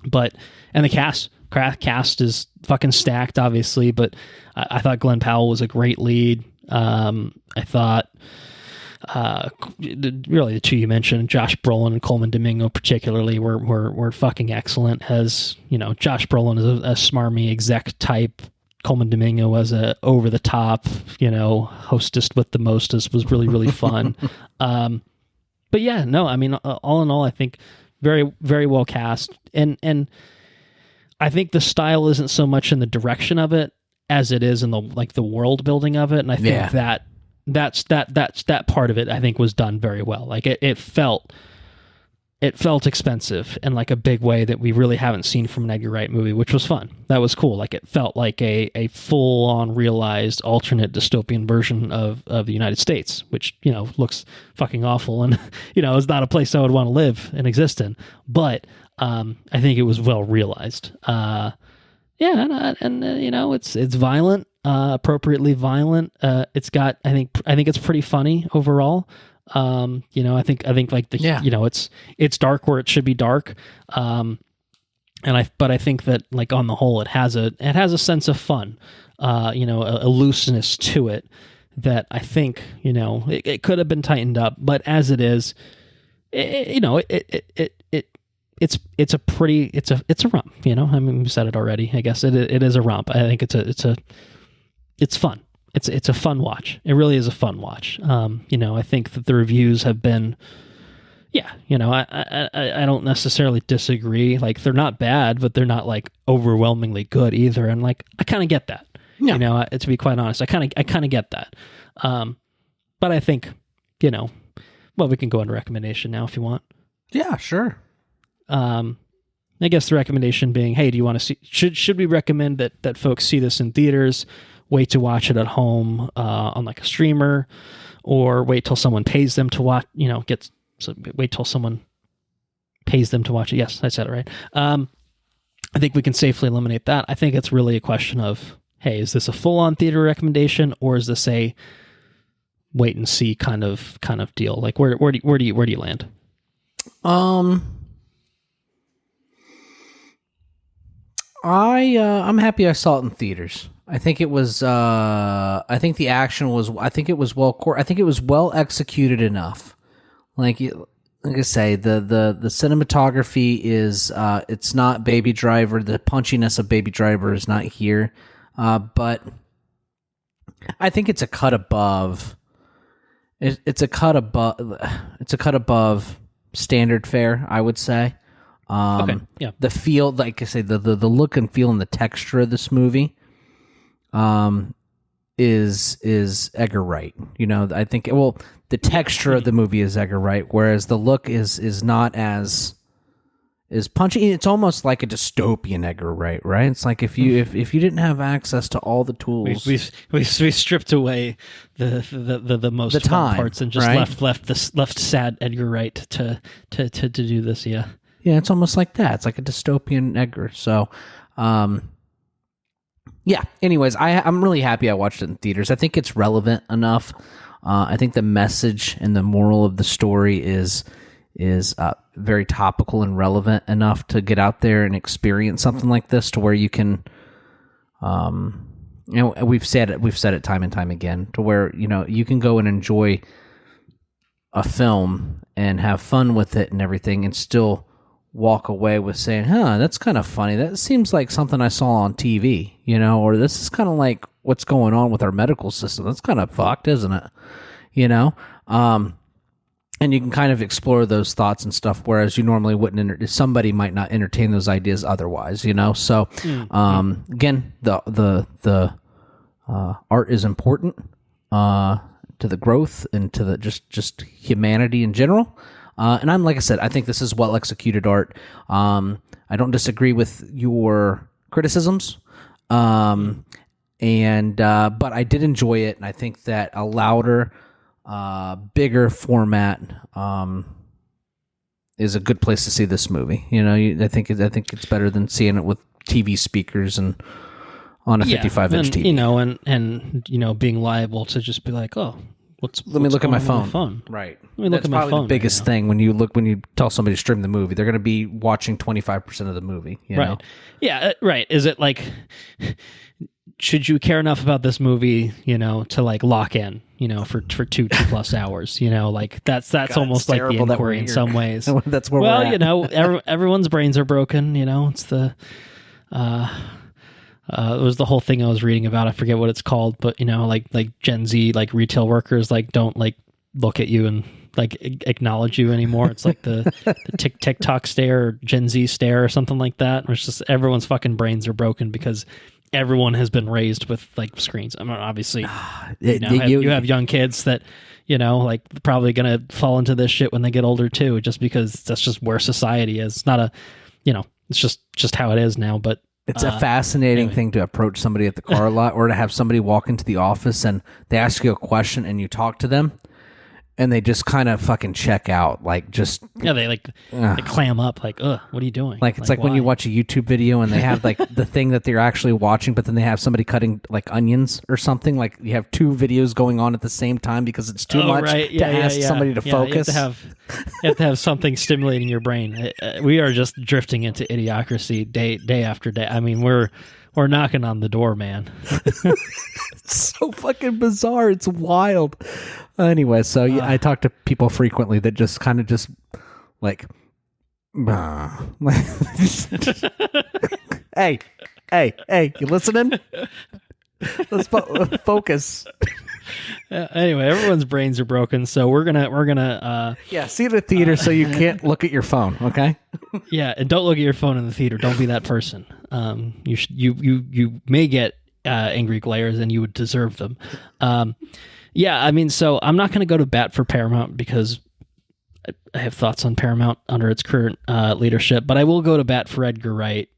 But and the cast is fucking stacked, obviously. But I thought Glenn Powell was a great lead. I thought. Really the two you mentioned, Josh Brolin and Coleman Domingo particularly, were fucking excellent. As you know, Josh Brolin is a smarmy exec type. Coleman Domingo as a over the top, hostess with the mostest was really, really fun. But yeah, no, I mean, all in all, I think very, very well cast. And I think the style isn't so much in the direction of it as it is in the world building of it. And I think that's that part of it, I think, was done very well. Like it felt expensive in like a big way that we really haven't seen from an Edgar Wright movie, which was fun. That was cool. Like it felt like a full on realized alternate dystopian version of the United States, which, looks fucking awful. And, is not a place I would want to live and exist in. But I think it was well realized. It's violent, appropriately violent. It's got, I think it's pretty funny overall. I think like it's dark where it should be dark. But I think that like on the whole, it has a sense of fun, a looseness to it that I think, it could have been tightened up, but as it is, it's a romp, I mean, we said it already, I guess it is a romp. I think it's fun. It's a fun watch. It really is a fun watch. I think that the reviews have been, I don't necessarily disagree. Like they're not bad, but they're not like overwhelmingly good either. And like, I kind of get that, to be quite honest, I kind of get that. But I think, we can go into recommendation now if you want. Yeah, sure. I guess the recommendation being, hey, do you want to see, should we recommend that folks see this in theaters? Wait to watch it at home on like a streamer, or wait till someone pays them to watch, wait till someone pays them to watch it. Yes, I said it right. I think we can safely eliminate that. I think it's really a question of, hey, is this a full-on theater recommendation, or is this a wait and see kind of deal? Like where do you land? I'm happy I saw it in theaters. I think it was. I think the action was. I think it was well executed enough. Like I say, the cinematography is. It's not Baby Driver. The punchiness of Baby Driver is not here, but I think it's a cut above. It's a cut above. It's a cut above standard fare, I would say. Okay. Yeah. The feel, like I say, the look and feel and the texture of this movie. Is Edgar Wright. I think the texture of the movie is Edgar Wright, whereas the look is not as punchy. It's almost like a dystopian Edgar Wright, right? It's like if you didn't have access to all the tools, we stripped away the most fun parts and just right? left sad Edgar Wright to do this. Yeah, it's almost like that. It's like a dystopian Edgar. So, yeah. Anyways, I'm really happy I watched it in theaters. I think it's relevant enough. I think the message and the moral of the story is very topical and relevant enough to get out there and experience something like this, to where you can, we've said it time and time again, to where you can go and enjoy a film and have fun with it and everything, and still walk away with saying, that's kind of funny. That seems like something I saw on TV, or this is kind of like what's going on with our medical system. That's kind of fucked, isn't it? And you can kind of explore those thoughts and stuff, whereas you normally wouldn't. Somebody might not entertain those ideas otherwise, So, again, the art is important to the growth and to the just humanity in general. And like I said, I think this is well executed art. I don't disagree with your criticisms. But I did enjoy it, and I think that a louder, bigger format is a good place to see this movie. I think it's better than seeing it with TV speakers and on a 55-inch TV. And being liable to just be like, oh, let me look at my phone. Right. Let me look at my phone. That's probably the biggest thing when you tell somebody to stream the movie. They're going to be watching 25% of the movie. Right. Know? Yeah. Right. Is it like, should you care enough about this movie, to like lock in, for 2+ hours, like that's God, almost like the inquiry in some ways. That's where we're at. everyone's brains are broken. It's the, it was the whole thing I was reading about. I forget what it's called, but like Gen Z, like retail workers, like don't like look at you and like acknowledge you anymore. It's like the TikTok stare or Gen Z stare or something like that. Where it's just everyone's fucking brains are broken because everyone has been raised with like screens. I mean, obviously, you have young kids that like probably gonna fall into this shit when they get older too, just because that's just where society is. It's not a, it's just how it is now. But it's a fascinating thing to approach somebody at the car lot, or to have somebody walk into the office and they ask you a question and you talk to them. And they just kind of fucking check out, like just they clam up, like, ugh, what are you doing? Like it's like when you watch a YouTube video and they have like the thing that they're actually watching, but then they have somebody cutting like onions or something. Like you have two videos going on at the same time because it's too much to ask somebody to focus. You have to have something stimulating your brain. We are just drifting into idiocracy day after day. I mean, we're knocking on the door, man. It's so fucking bizarre. It's wild. Anyway, so I talk to people frequently that just kind of just like, hey, you listening? Let's focus. Anyway, everyone's brains are broken, so we're gonna see the theater so you can't look at your phone, okay? Yeah, and don't look at your phone in the theater. Don't be that person. You may get angry glares, and you would deserve them. Yeah, I mean, so I'm not going to go to bat for Paramount because I have thoughts on Paramount under its current leadership, but I will go to bat for Edgar Wright.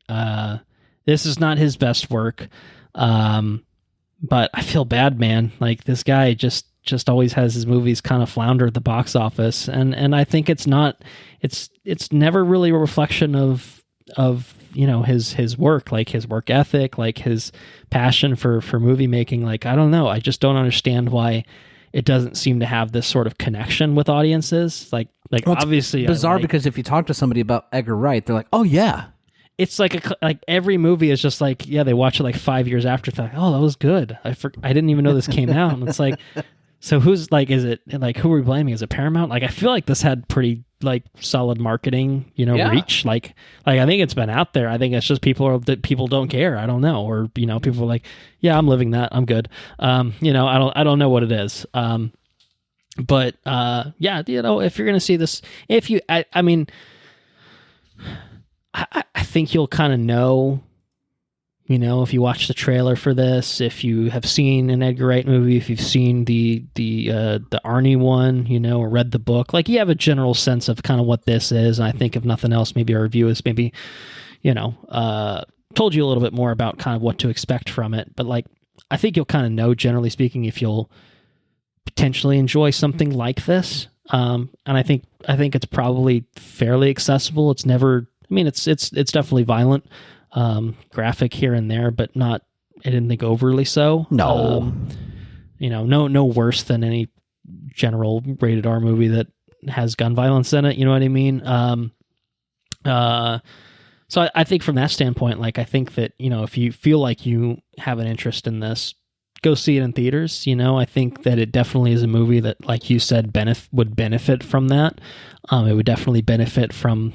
This is not his best work, but I feel bad, man. Like, this guy just always has his movies kind of flounder at the box office, and I think it's never really a reflection of his work, like his work ethic, like his passion for movie making. Like, I don't know, I just don't understand why it doesn't seem to have this sort of connection with audiences. Like well, obviously bizarre because if you talk to somebody about Edgar Wright, they're like, oh yeah, it's like every movie is just like, yeah, they watch it like 5 years after, like, oh, that was good, I didn't even know this came out. And it's like, so who's like, is it like, who are we blaming? Is it Paramount? Like, I feel like this had pretty like solid marketing, reach. Like I think it's been out there. I think it's just people don't care. I don't know. Or, people are like, yeah, I'm living that. I'm good. I don't know what it is. But yeah, if you're going to see this, I mean, I think you'll kind of know, if you watch the trailer for this, if you have seen an Edgar Wright movie, if you've seen the Arnie one, or read the book, like you have a general sense of kind of what this is. And I think if nothing else, maybe our review is maybe, told you a little bit more about kind of what to expect from it. But like, I think you'll kind of know, generally speaking, if you'll potentially enjoy something like this. And I think it's probably fairly accessible. It's never, I mean, it's definitely violent. Graphic here and there, but not, I didn't think overly so. No. No worse than any general rated R movie that has gun violence in it. You know what I mean? So I think from that standpoint, like, I think that, if you feel like you have an interest in this, go see it in theaters. I think that it definitely is a movie that, like you said, would benefit from that. It would definitely benefit from,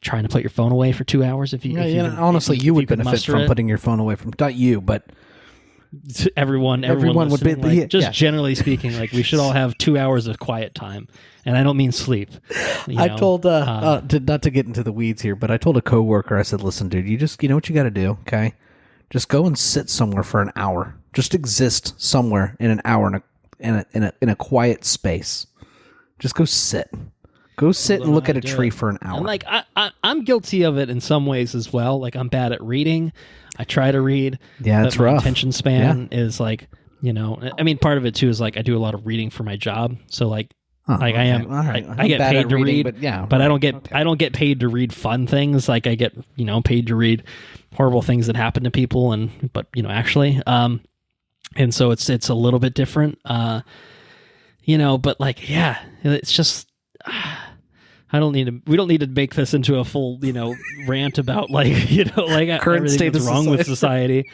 trying to put your phone away for 2 hours. Honestly, you would benefit from putting your phone away from, not you, but everyone would be, like, generally speaking, like, we should all have 2 hours of quiet time. And I don't mean sleep. I told, not to get into the weeds here, but I told a coworker, I said, listen, dude, you just, what you got to do. Okay. Just go and sit somewhere for an hour. Just exist somewhere in an hour in a quiet space. Just go sit. Go sit and look at a tree for an hour. And like, I'm guilty of it in some ways as well. Like, I'm bad at reading. I try to read. Yeah, it's rough. My attention span is like, I mean, part of it too is like, I do a lot of reading for my job. So like, I am, right. I get paid to read, but I don't get paid to read fun things. Like, I get, paid to read horrible things that happen to people but actually, and so it's a little bit different, but like, yeah, it's just, we don't need to make this into a full, rant about like, like current state that's wrong with society,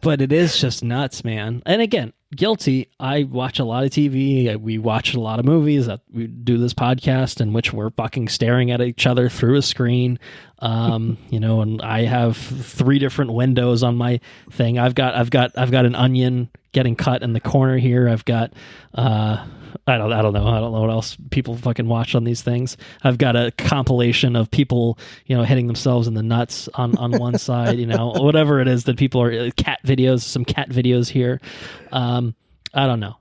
but it is just nuts, man. And again, guilty. I watch a lot of TV. We watch a lot of movies. We do this podcast in which we're fucking staring at each other through a screen. And I have 3 different windows on my thing. I've got an onion getting cut in the corner here. I've got I don't know what else people fucking watch on these things. I've got a compilation of people, hitting themselves in the nuts on one side, whatever it is that people are, some cat videos here. I don't know.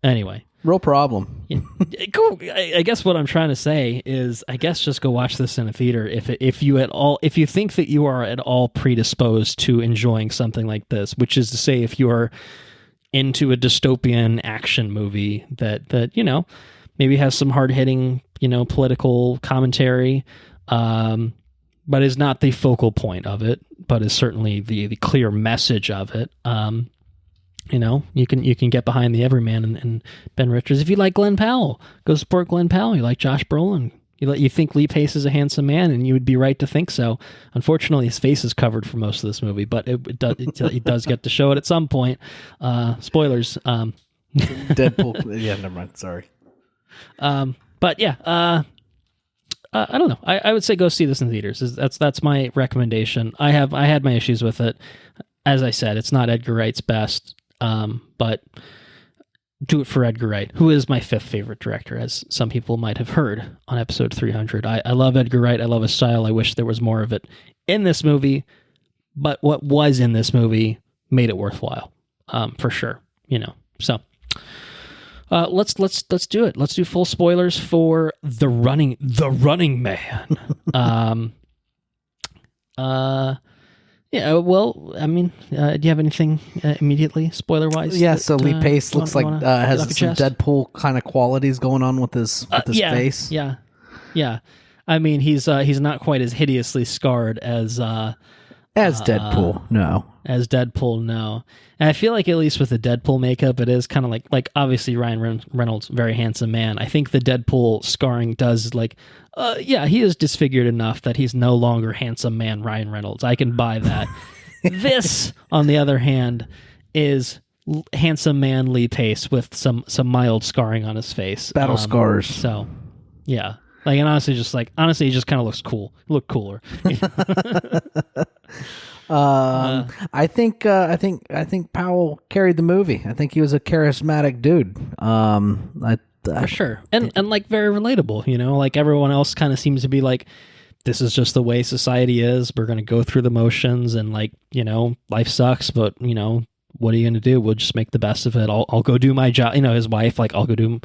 Anyway. Real problem. I guess what I'm trying to say is, just go watch this in a theater if you think that you are at all predisposed to enjoying something like this, which is to say, if you are into a dystopian action movie that maybe has some hard-hitting political commentary, but is not the focal point of it, but is certainly the clear message of it. You can get behind the Everyman and Ben Richards. If you like Glenn Powell, go support Glenn Powell. You like Josh Brolin, you think Lee Pace is a handsome man, and you would be right to think so. Unfortunately, his face is covered for most of this movie, but it does get to show it at some point. Spoilers. Deadpool. Yeah, never mind. Sorry. But yeah, I don't know. I would say go see this in theaters. That's my recommendation. I had my issues with it. As I said, it's not Edgar Wright's best, but do it for Edgar Wright, who is my 5th favorite director, as some people might have heard on episode 300. I love Edgar Wright. I love his style. I wish there was more of it in this movie, but what was in this movie made it worthwhile, for sure. So let's do it. Let's do full spoilers for the Running Man. Yeah, well, I mean, do you have anything immediately, spoiler-wise? Yeah, so Lee Pace looks like has some Deadpool kind of qualities going on with his face. Yeah. I mean, he's not quite as hideously scarred as Deadpool, no. As Deadpool, no. And I feel like at least with the Deadpool makeup, it is kind of like obviously Ryan Reynolds, very handsome man. I think the Deadpool scarring does he is disfigured enough that he's no longer handsome man Ryan Reynolds. I can buy that. This, on the other hand, is handsome man Lee Pace with some mild scarring on his face. Battle scars. So, yeah. And honestly, he just kind of looks cool. Look cooler. I think Powell carried the movie. I think he was a charismatic dude. For sure. And very relatable, everyone else kind of seems to be like, this is just the way society is. We're going to go through the motions and life sucks, but what are you going to do? We'll just make the best of it. I'll go do my job. His wife, I'll go do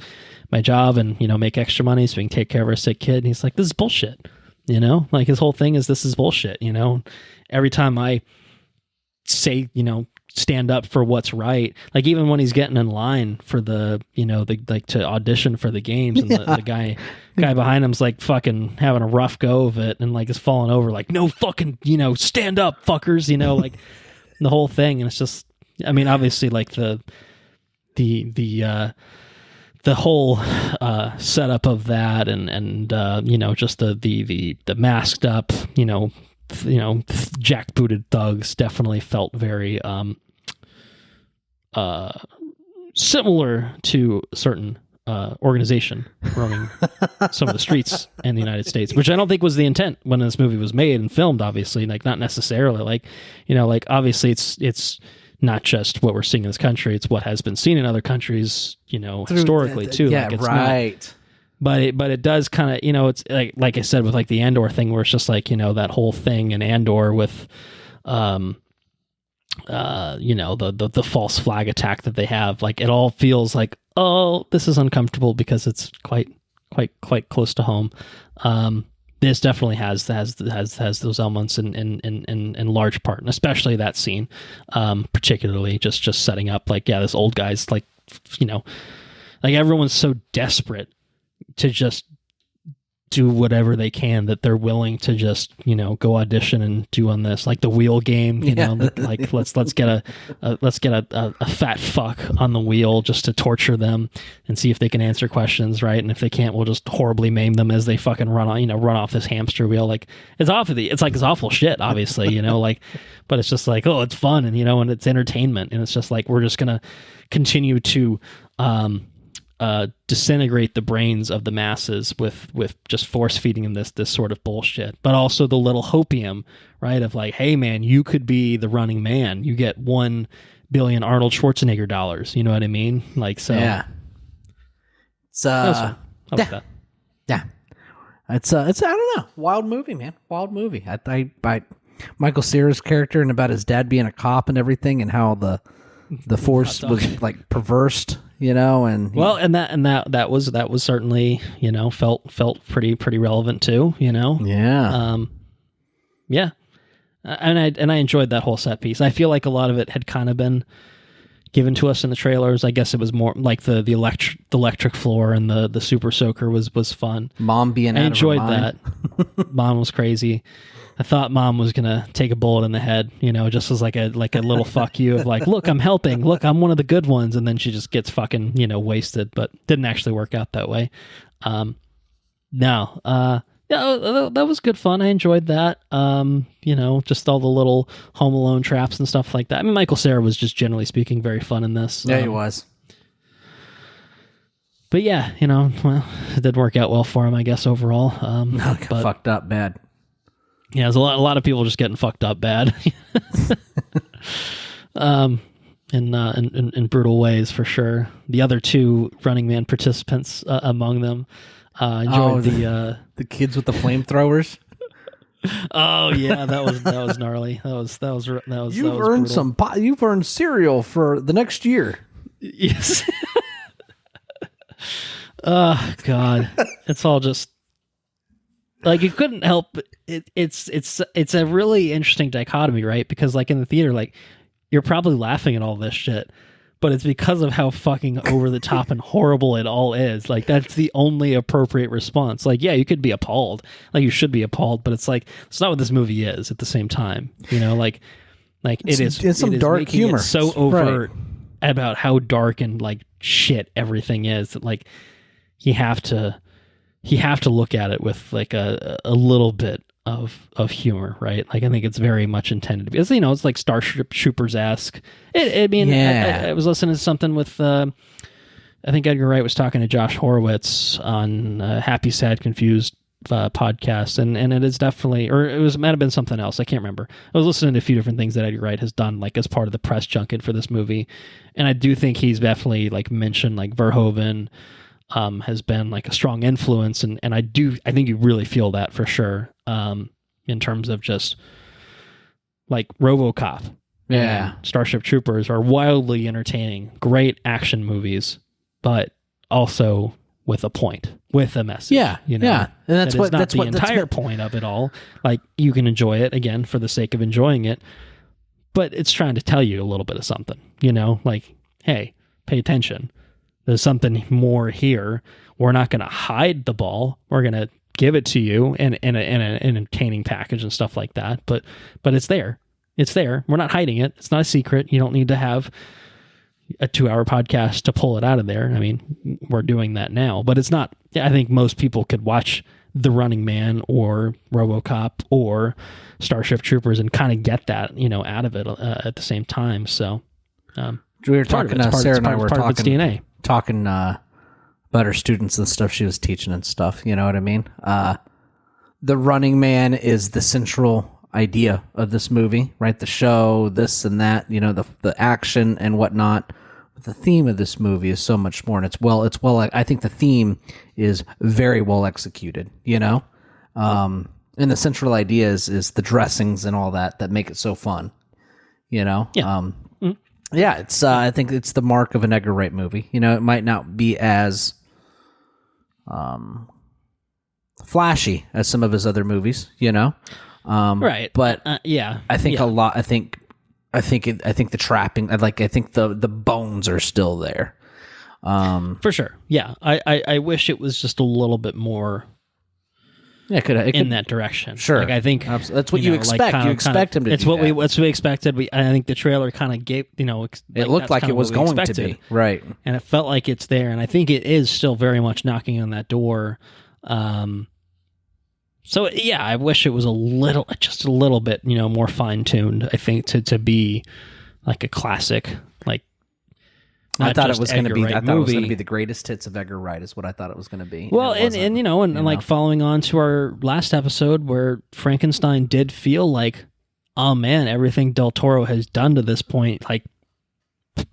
my job and, make extra money so we can take care of our sick kid. And he's like, this is bullshit. His whole thing is, this is bullshit. Every time I say, stand up for what's right, even when he's getting in line for the to audition for the games, and the guy behind him's fucking having a rough go of it and is falling over, no fucking, stand up fuckers, the whole thing. And it's just, I mean, obviously the whole setup of that and just the masked up, jackbooted thugs definitely felt very similar to a certain organization roaming some of the streets in the United States, which I don't think was the intent when this movie was made and filmed, obviously, not necessarily obviously it's not just what we're seeing in this country, it's what has been seen in other countries, historically too. Yeah, it's right. But it does kind of, it's like I said with the Andor thing, where it's just that whole thing in Andor with, the false flag attack that they have. It all feels like, oh, this is uncomfortable because it's quite close to home. This definitely has those elements in large part, and especially that scene, particularly just setting up this old guy's everyone's so desperate to just do whatever they can, that they're willing to just, go audition and do on this, like the wheel game, like let's get a fat fuck on the wheel just to torture them and see if they can answer questions, right? And if they can't, we'll just horribly maim them as they fucking run off this hamster wheel. Like it's awful shit, obviously, but it's just like, oh, it's fun, and it's entertainment, and it's just like we're just gonna continue to disintegrate the brains of the masses with just force feeding them this sort of bullshit, but also the little hopium, right? Of like, hey man, you could be the running man. You get 1 billion Arnold Schwarzenegger dollars. You know what I mean? Like, so yeah. It's I don't know. Wild movie, man. Wild movie. I Michael Cera's character and about his dad being a cop and everything, and how the force was like perversed. And that was certainly, felt pretty relevant too, Yeah. Yeah. And I enjoyed that whole set piece. I feel like a lot of it had kind of been given to us in the trailers. I guess it was more like the electric floor and the super soaker was fun. Mom being out I enjoyed of her mind. that. Mom was crazy. I thought Mom was gonna take a bullet in the head, just as like a little fuck you of like, look, I'm helping, look, I'm one of the good ones, and then she just gets fucking wasted. But didn't actually work out that way. Yeah, that was good fun. I enjoyed that. Just all the little Home Alone traps and stuff like that. I mean, Michael Cera was just generally speaking very fun in this. Yeah, he was. But yeah, well, it did work out well for him, I guess, overall. But fucked up bad. Yeah, there's a lot of people just getting fucked up bad, in brutal ways for sure. The other two Running Man participants among them enjoyed the kids with the flamethrowers. Oh yeah, that was gnarly. That was You've earned you've earned cereal for the next year. Yes. Oh God, it's all just. Like, you couldn't help it's a really interesting dichotomy, right? Because like in the theater, like you're probably laughing at all this shit, but it's because of how fucking over the top and horrible it all is. Like that's the only appropriate response. Like, yeah, you could be appalled, like you should be appalled, but it's like it's not what this movie is at the same time. Like it's some dark humor, so overt about how dark and like shit everything is that like you have to look at it with like a little bit of humor, right? Like I think it's very much intended to be. It's like Starship Troopers-esque. I was listening to something with I think Edgar Wright was talking to Josh Horowitz on Happy, Sad, Confused podcast, and it is definitely, or it might have been something else. I can't remember. I was listening to a few different things that Edgar Wright has done, like as part of the press junket for this movie, and I do think he's definitely like mentioned like Verhoeven. Has been like a strong influence, and I think you really feel that for sure. In terms of just like RoboCop, Starship Troopers are wildly entertaining, great action movies, but also with a point, with a message. Yeah, and that's the entire point of it all. Like you can enjoy it again for the sake of enjoying it, but it's trying to tell you a little bit of something. Like, hey, pay attention. There's something more here. We're not going to hide the ball. We're going to give it to you in an entertaining package and stuff like that. But it's there. It's there. We're not hiding it. It's not a secret. You don't need to have a 2-hour podcast to pull it out of there. I mean, we're doing that now. But it's not. I think most people could watch The Running Man or RoboCop or Starship Troopers and kind of get that, out of it at the same time. So we were talking. Sarah and I were talking. DNA. Talking about her students and stuff she was teaching and stuff, you know what I mean? The Running Man is the central idea of this movie, right? The show, this and that, the action and whatnot. But the theme of this movie is so much more, and it's well. I think the theme is very well executed, and the central idea is the dressings and all that make it so fun, Yeah. Yeah, it's. I think it's the mark of an Edgar Wright movie. It might not be as flashy as some of his other movies. Right? But I think a lot. I think the trapping. I think the bones are still there. For sure. Yeah, I wish it was just a little bit more in that direction. Sure. Like I think that's what you expect. You expect him to. It's do what that. we expected. I think the trailer kind of gave it looked like it was going to be right, and it felt like it's there, and I think it is still very much knocking on that door. So yeah, I wish it was just a little bit, more fine tuned. I think to be like a classic, like. I thought it was going to be. I thought it was going to movie. be the greatest hits of Edgar Wright. Is what I thought it was going to be. Well, and like following on to our last episode where Frankenstein did feel like, oh man, everything Del Toro has done to this point, like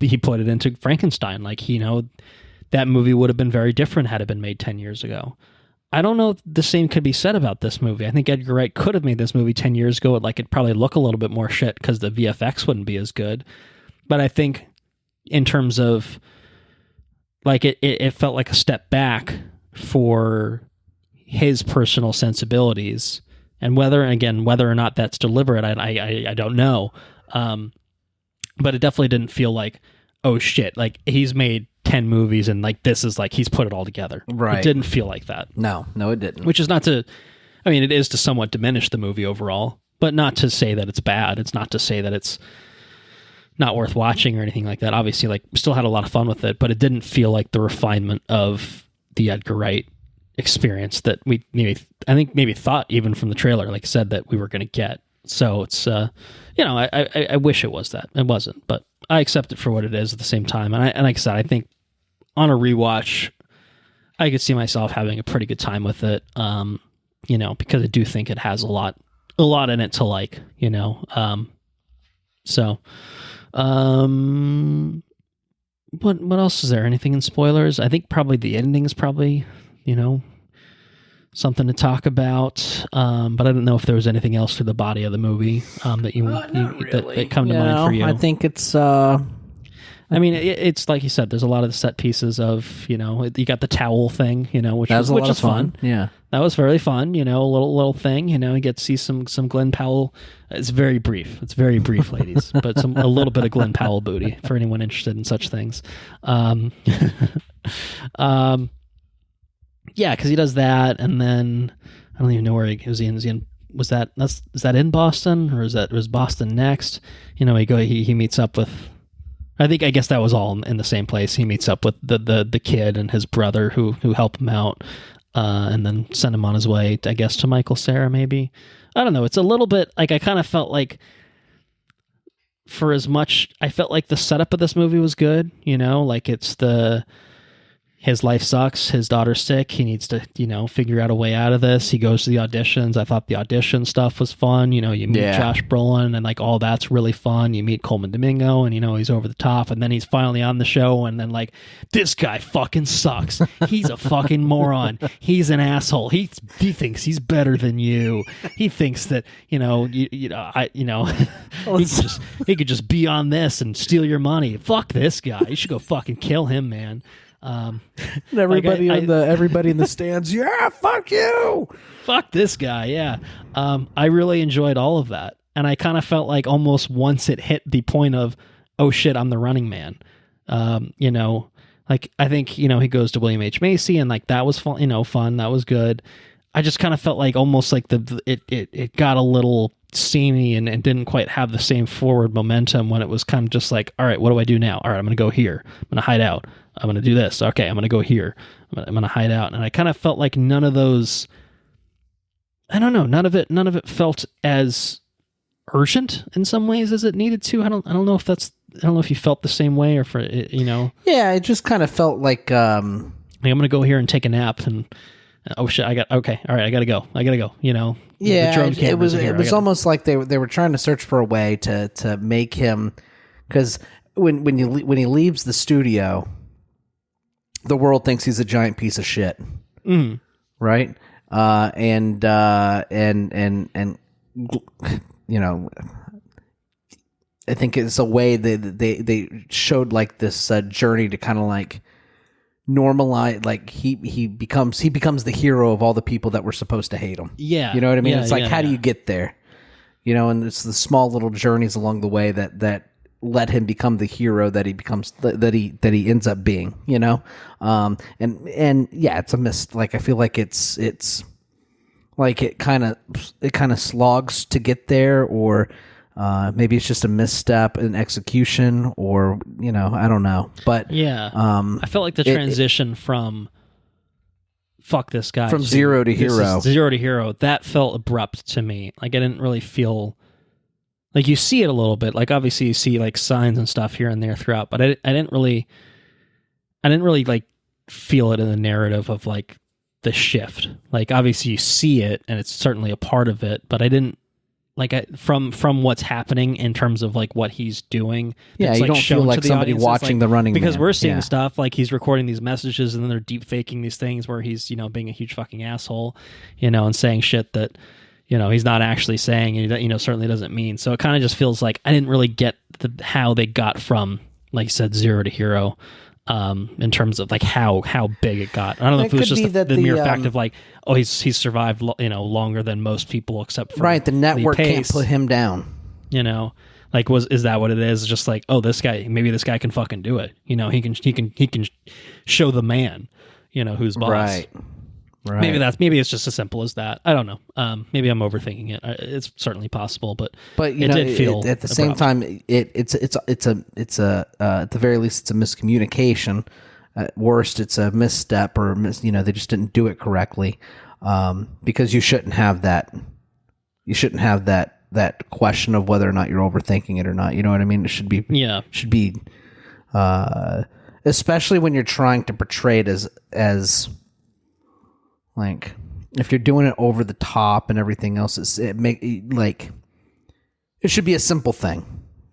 he put it into Frankenstein. Like that movie would have been very different had it been made 10 years ago. I don't know if the same could be said about this movie. I think Edgar Wright could have made this movie 10 years ago. It'd probably look a little bit more shit because the VFX wouldn't be as good. But I think in terms of like it felt like a step back for his personal sensibilities, and whether or not that's deliberate, I don't know. But it definitely didn't feel like, oh shit, like he's made 10 movies and like this is like he's put it all together. Right. It didn't feel like that. No, it didn't. Which is not to, I mean, it is to somewhat diminish the movie overall, but not to say that it's bad. It's not to say that it's not worth watching or anything like that. Obviously, like, still had a lot of fun with it, but it didn't feel like the refinement of the Edgar Wright experience that we maybe thought even from the trailer, like I said, that we were going to get. So it's, I wish it was that. It wasn't, but I accept it for what it is at the same time. And like I said, I think on a rewatch, I could see myself having a pretty good time with it. Because I do think it has a lot in it to like, so. What else is there? Anything in spoilers? I think probably the ending is probably, something to talk about. But I don't know if there was anything else to the body of the movie that that come to mind for you. I think it's. I mean, it's like you said. There's a lot of the set pieces of you got the towel thing, which is fun. Yeah, that was very fun. A little thing. You get to see some Glenn Powell. It's very brief. It's very brief, ladies, but a little bit of Glenn Powell booty for anyone interested in such things. Yeah, because he does that, and then I don't even know where he was. Was that in Boston, or was Boston next? He meets up with. I guess that was all in the same place. He meets up with the kid and his brother who help him out, and then send him on his way, I guess, to Michael Cera, maybe. I don't know. It's a little bit like I kind of felt like for as much, I felt like the setup of this movie was good, like it's his life sucks, his daughter's sick, he needs to, figure out a way out of this. He goes to the auditions. I thought the audition stuff was fun. You meet Josh Brolin and like all that's really fun. You meet Coleman Domingo and he's over the top, and then he's finally on the show, and then like, this guy fucking sucks. He's a fucking moron. He's an asshole. He thinks he's better than you. He thinks that, he could just be on this and steal your money. Fuck this guy. You should go fucking kill him, man. Everybody in the stands, yeah, fuck you, fuck this guy, yeah. I really enjoyed all of that, and I kind of felt like almost once it hit the point of, oh shit, I'm the running man. Like I think he goes to William H. Macy, and like that was fun. Fun, that was good. I just kind of felt like almost like it got a little samey and didn't quite have the same forward momentum when it was kind of just like, all right, what do I do now? All right, I'm going to go here. I'm going to hide out. I'm going to do this. Okay, I'm going to go here. I'm going to hide out. And I kind of felt like none of those, I don't know, none of it felt as urgent in some ways as it needed to. I don't know if you felt the same way or Yeah, it just kind of felt like I'm going to go here and take a nap and oh shit, all right, I got to go. Yeah, it was almost like they were trying to search for a way to make him, because when he leaves the studio, the world thinks he's a giant piece of shit, right? And I think it's a way that they showed like this journey to kind of like normalize, like he becomes the hero of all the people that were supposed to hate him. Yeah, you know what I mean. Yeah, it's like, how do you get there? And it's the small little journeys along the way that let him become the hero that he becomes, that he ends up being. And yeah, it's a miss. Like I feel like it's Like it kind of slogs to get there, or maybe it's just a misstep in execution, or I don't know. But yeah, I felt like the transition from fuck this guy from zero to hero, that felt abrupt to me. Like I didn't really feel like you see it a little bit. Like obviously you see like signs and stuff here and there throughout, but I didn't really like feel it in the narrative of like the shift. Like obviously you see it and it's certainly a part of it, but I didn't from what's happening in terms of like what he's doing. Yeah, you like don't feel like somebody watching the running because man. We're seeing stuff like he's recording these messages and then they're deep faking these things where he's being a huge fucking asshole, and saying shit that he's not actually saying, and certainly doesn't mean. So it kind of just feels like I didn't really get how they got from, like you said, zero to hero. In terms of like how big it got. I don't know if it was just the mere fact of like, oh, he's survived longer than most people except for the network can't put him down. Like is that what it is? It's just like, oh, this guy can fucking do it. He can show the man, who's boss. Right. Maybe it's just as simple as that. I don't know. Maybe I'm overthinking it. It's certainly possible, but it did feel at the same time. It's a at the very least it's a miscommunication. At worst, it's a misstep, or they just didn't do it correctly. Because you shouldn't have that. You shouldn't have that question of whether or not you're overthinking it or not. You know what I mean? It should be especially when you're trying to portray it as like, if you're doing it over the top and everything else, it should be a simple thing.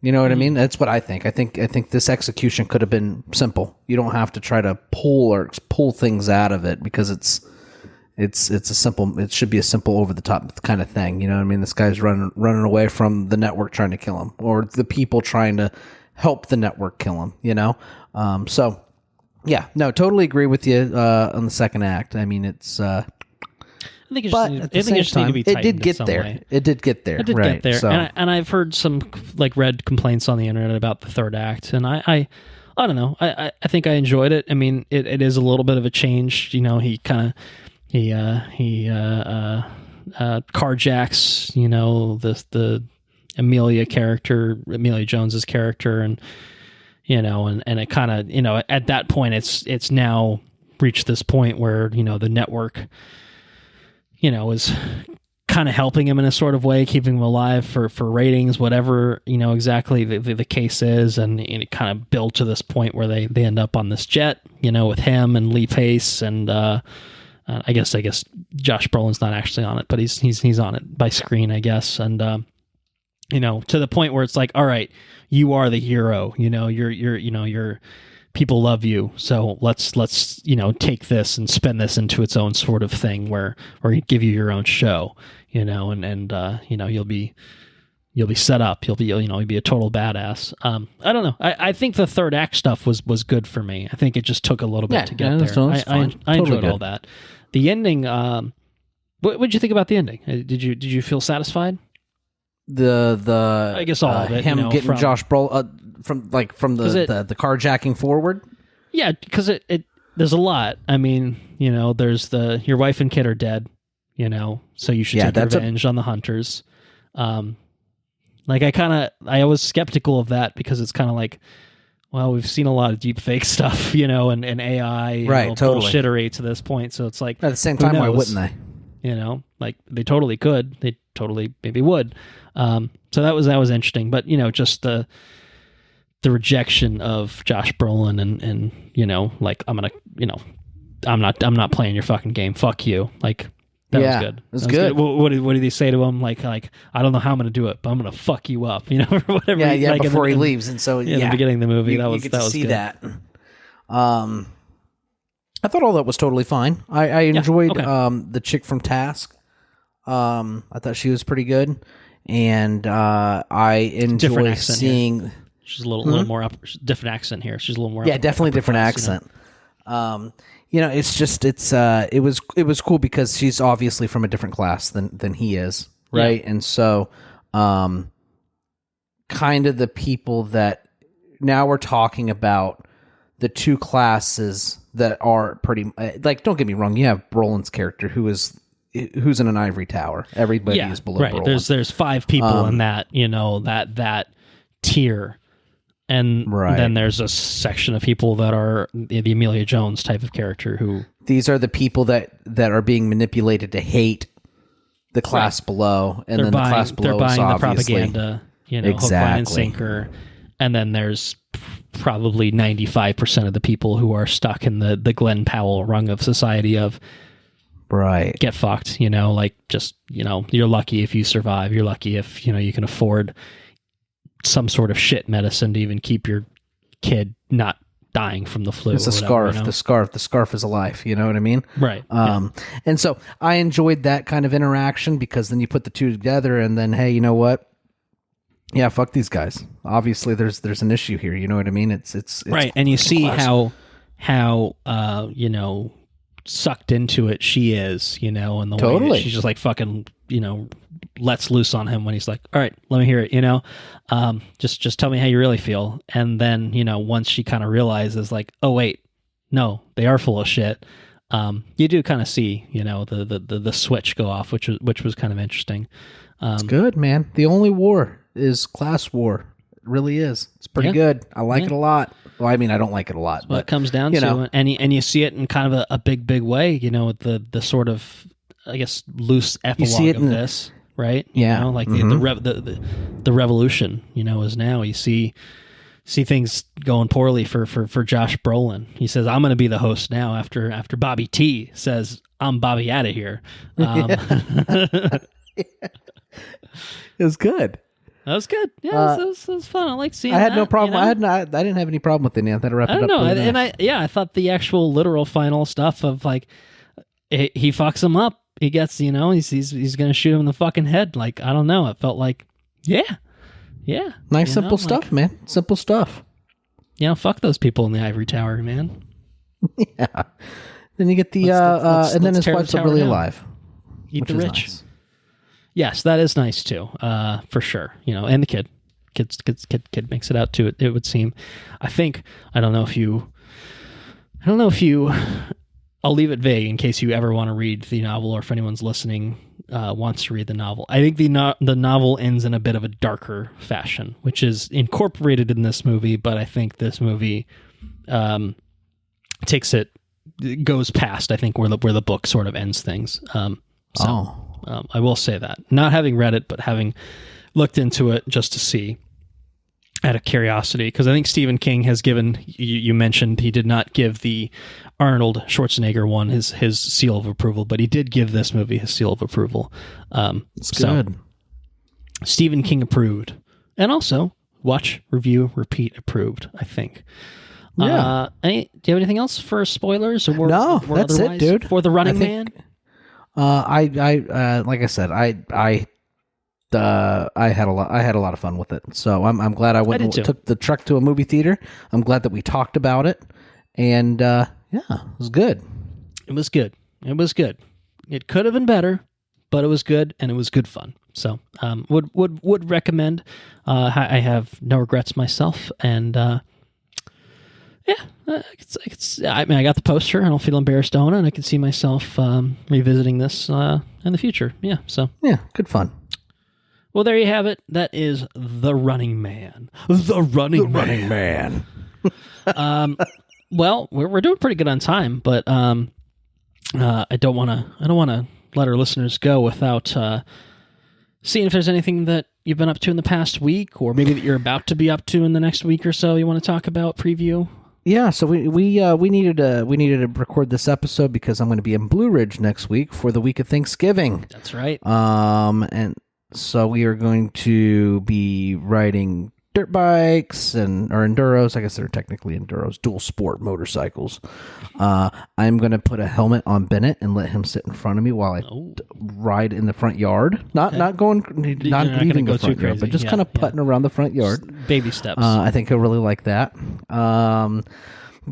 You know what I mean? That's what I think. I think this execution could have been simple. You don't have to try to pull things out of it, because it's a simple. It should be a simple over the top kind of thing. You know what I mean? This guy's running away from the network trying to kill him, or the people trying to help the network kill him. So. Yeah, no, totally agree with you on the second act. I mean, it's. I think it just need to be tightened. It did get there. Way. It did get there. So. And I've heard some read complaints on the internet about the third act, and I don't know. I think I enjoyed it. I mean, it is a little bit of a change. He kind of carjacks the Amelia Jones's character, and. And it kind of, at that point, it's now reached this point where, the network, is kind of helping him in a sort of way, keeping him alive for ratings, whatever, exactly the case is. And it kind of built to this point where they end up on this jet, with him and Lee Pace. And I guess Josh Brolin's not actually on it, but he's on it by screen, I guess. And, to the point where it's like, all right, you are the hero, you're people love you. So let's, take this and spin this into its own sort of thing where give you your own show, and you'll be set up. You'll be a total badass. I don't know. I think the third act stuff was good for me. I think it just took a little bit to get there. I enjoyed all that. The ending, what did you think about the ending? Did you feel satisfied? I guess all of it, him getting Josh Brolin from the carjacking forward. Yeah, because it there's a lot. I mean, there's your wife and kid are dead. So you should take revenge on the hunters. I was skeptical of that, because it's kind of like, well, we've seen a lot of deep fake stuff, and AI, bullshittery to this point. So it's like, at the same time, why wouldn't they? They totally could. They totally maybe would. So that was interesting, but just the rejection of Josh Brolin and I'm not playing your fucking game. Fuck you. That was good. It was good. What did he say to him? Like I don't know how I'm gonna do it, but I'm gonna fuck you up. Or whatever. Yeah. Before he leaves, and so in the beginning of the movie, that was see good. That. I thought all that was totally fine. I enjoyed the chick from Task. I thought she was pretty good, and I enjoy seeing. Here. She's a little more different accent here. She's a little more. Yeah, definitely different accent. It's just it was cool because she's obviously from a different class than he is, right? Yeah. And so, kind of the people that now we're talking about the two classes that are pretty, like, don't get me wrong, you have Brolin's character who is who's in an ivory tower. Everybody is below right. Brolin. There's 5 people in that, that tier. And then there's a section of people that are the Amelia Jones type of character who... These are the people that are being manipulated to hate the class below. And then the class below they're buying is the obviously... propaganda, hook, line, and sinker. And then there's probably 95% of the people who are stuck in the Glenn Powell rung of society of... Right. Get fucked, you're lucky if you survive. You're lucky if, you can afford some sort of shit medicine to even keep your kid not dying from the flu. It's a scarf. The scarf is a life. You know what I mean? Right. And so I enjoyed that kind of interaction because then you put the two together and then, hey, you know what? Yeah, fuck these guys. Obviously there's an issue here. You know what I mean? It's right. And you see how sucked into it she is, and the way that she's just like fucking, lets loose on him when he's like, all right, let me hear it, just tell me how you really feel. And then, once she kind of realizes like, oh wait, no, they are full of shit. You do kind of see, the switch go off, which was kind of interesting. It's good, man. The only war is class war. It really is. It's pretty good. I like it a lot. Well, I mean, I don't like it a lot. But it comes down to, and you see it in kind of a big way, with the sort of, I guess, loose epilogue of this, right? Yeah. The revolution, is now. You see things going poorly for Josh Brolin. He says, I'm going to be the host now after Bobby T says, I'm Bobby out of here. It was good. That was good. Yeah, it was fun. I like seeing. I had no problem. I didn't have any problem with it. I had to wrap it up. I don't know. I thought the actual literal final stuff of like he fucks him up. He gets he's gonna shoot him in the fucking head. Like I don't know. It felt like yeah. Nice simple stuff, man. Simple stuff. Fuck those people in the ivory tower, man. Yeah. Then you get the and then his wife's really alive. Eat the rich. Nice. Yes, that is nice too, for sure. And the kid makes it out too. It would seem. I don't know if you. I'll leave it vague in case you ever want to read the novel, or if anyone's listening wants to read the novel. I think the novel ends in a bit of a darker fashion, which is incorporated in this movie. But I think this movie goes past. I think where the book sort of ends things. I will say that, not having read it, but having looked into it just to see out of curiosity, because I think Stephen King has given, you mentioned he did not give the Arnold Schwarzenegger one his seal of approval, but he did give this movie his seal of approval. It's good. Stephen King approved, and also watch, review, repeat approved, I think. Yeah. Do you have anything else for spoilers? Or no, that's it, dude. For The Running Man? I like I said, I had a lot of fun with it. So I'm glad I went and took the truck to a movie theater. I'm glad that we talked about it, and it was good. It was good. It could have been better, but it was good, and it was good fun. So would recommend. I have no regrets myself, and I got the poster. I don't feel embarrassed to own it, and I can see myself revisiting this in the future. Yeah, so good fun. Well, there you have it. That is The Running Man. The Running Man. Well, we're doing pretty good on time, but I don't want to let our listeners go without seeing if there's anything that you've been up to in the past week, or maybe that you're about to be up to in the next week or so. You want to talk about, preview? Yeah, so we needed to record this episode because I'm going to be in Blue Ridge next week for the week of Thanksgiving. That's right. And so we are going to be riding dirt bikes or enduros. I guess they're technically enduros, dual sport motorcycles. I'm going to put a helmet on Bennett and let him sit in front of me while I ride in the front yard. Not leaving the front yard, but just kind of putting around the front yard. Baby steps. I think he'll really like that.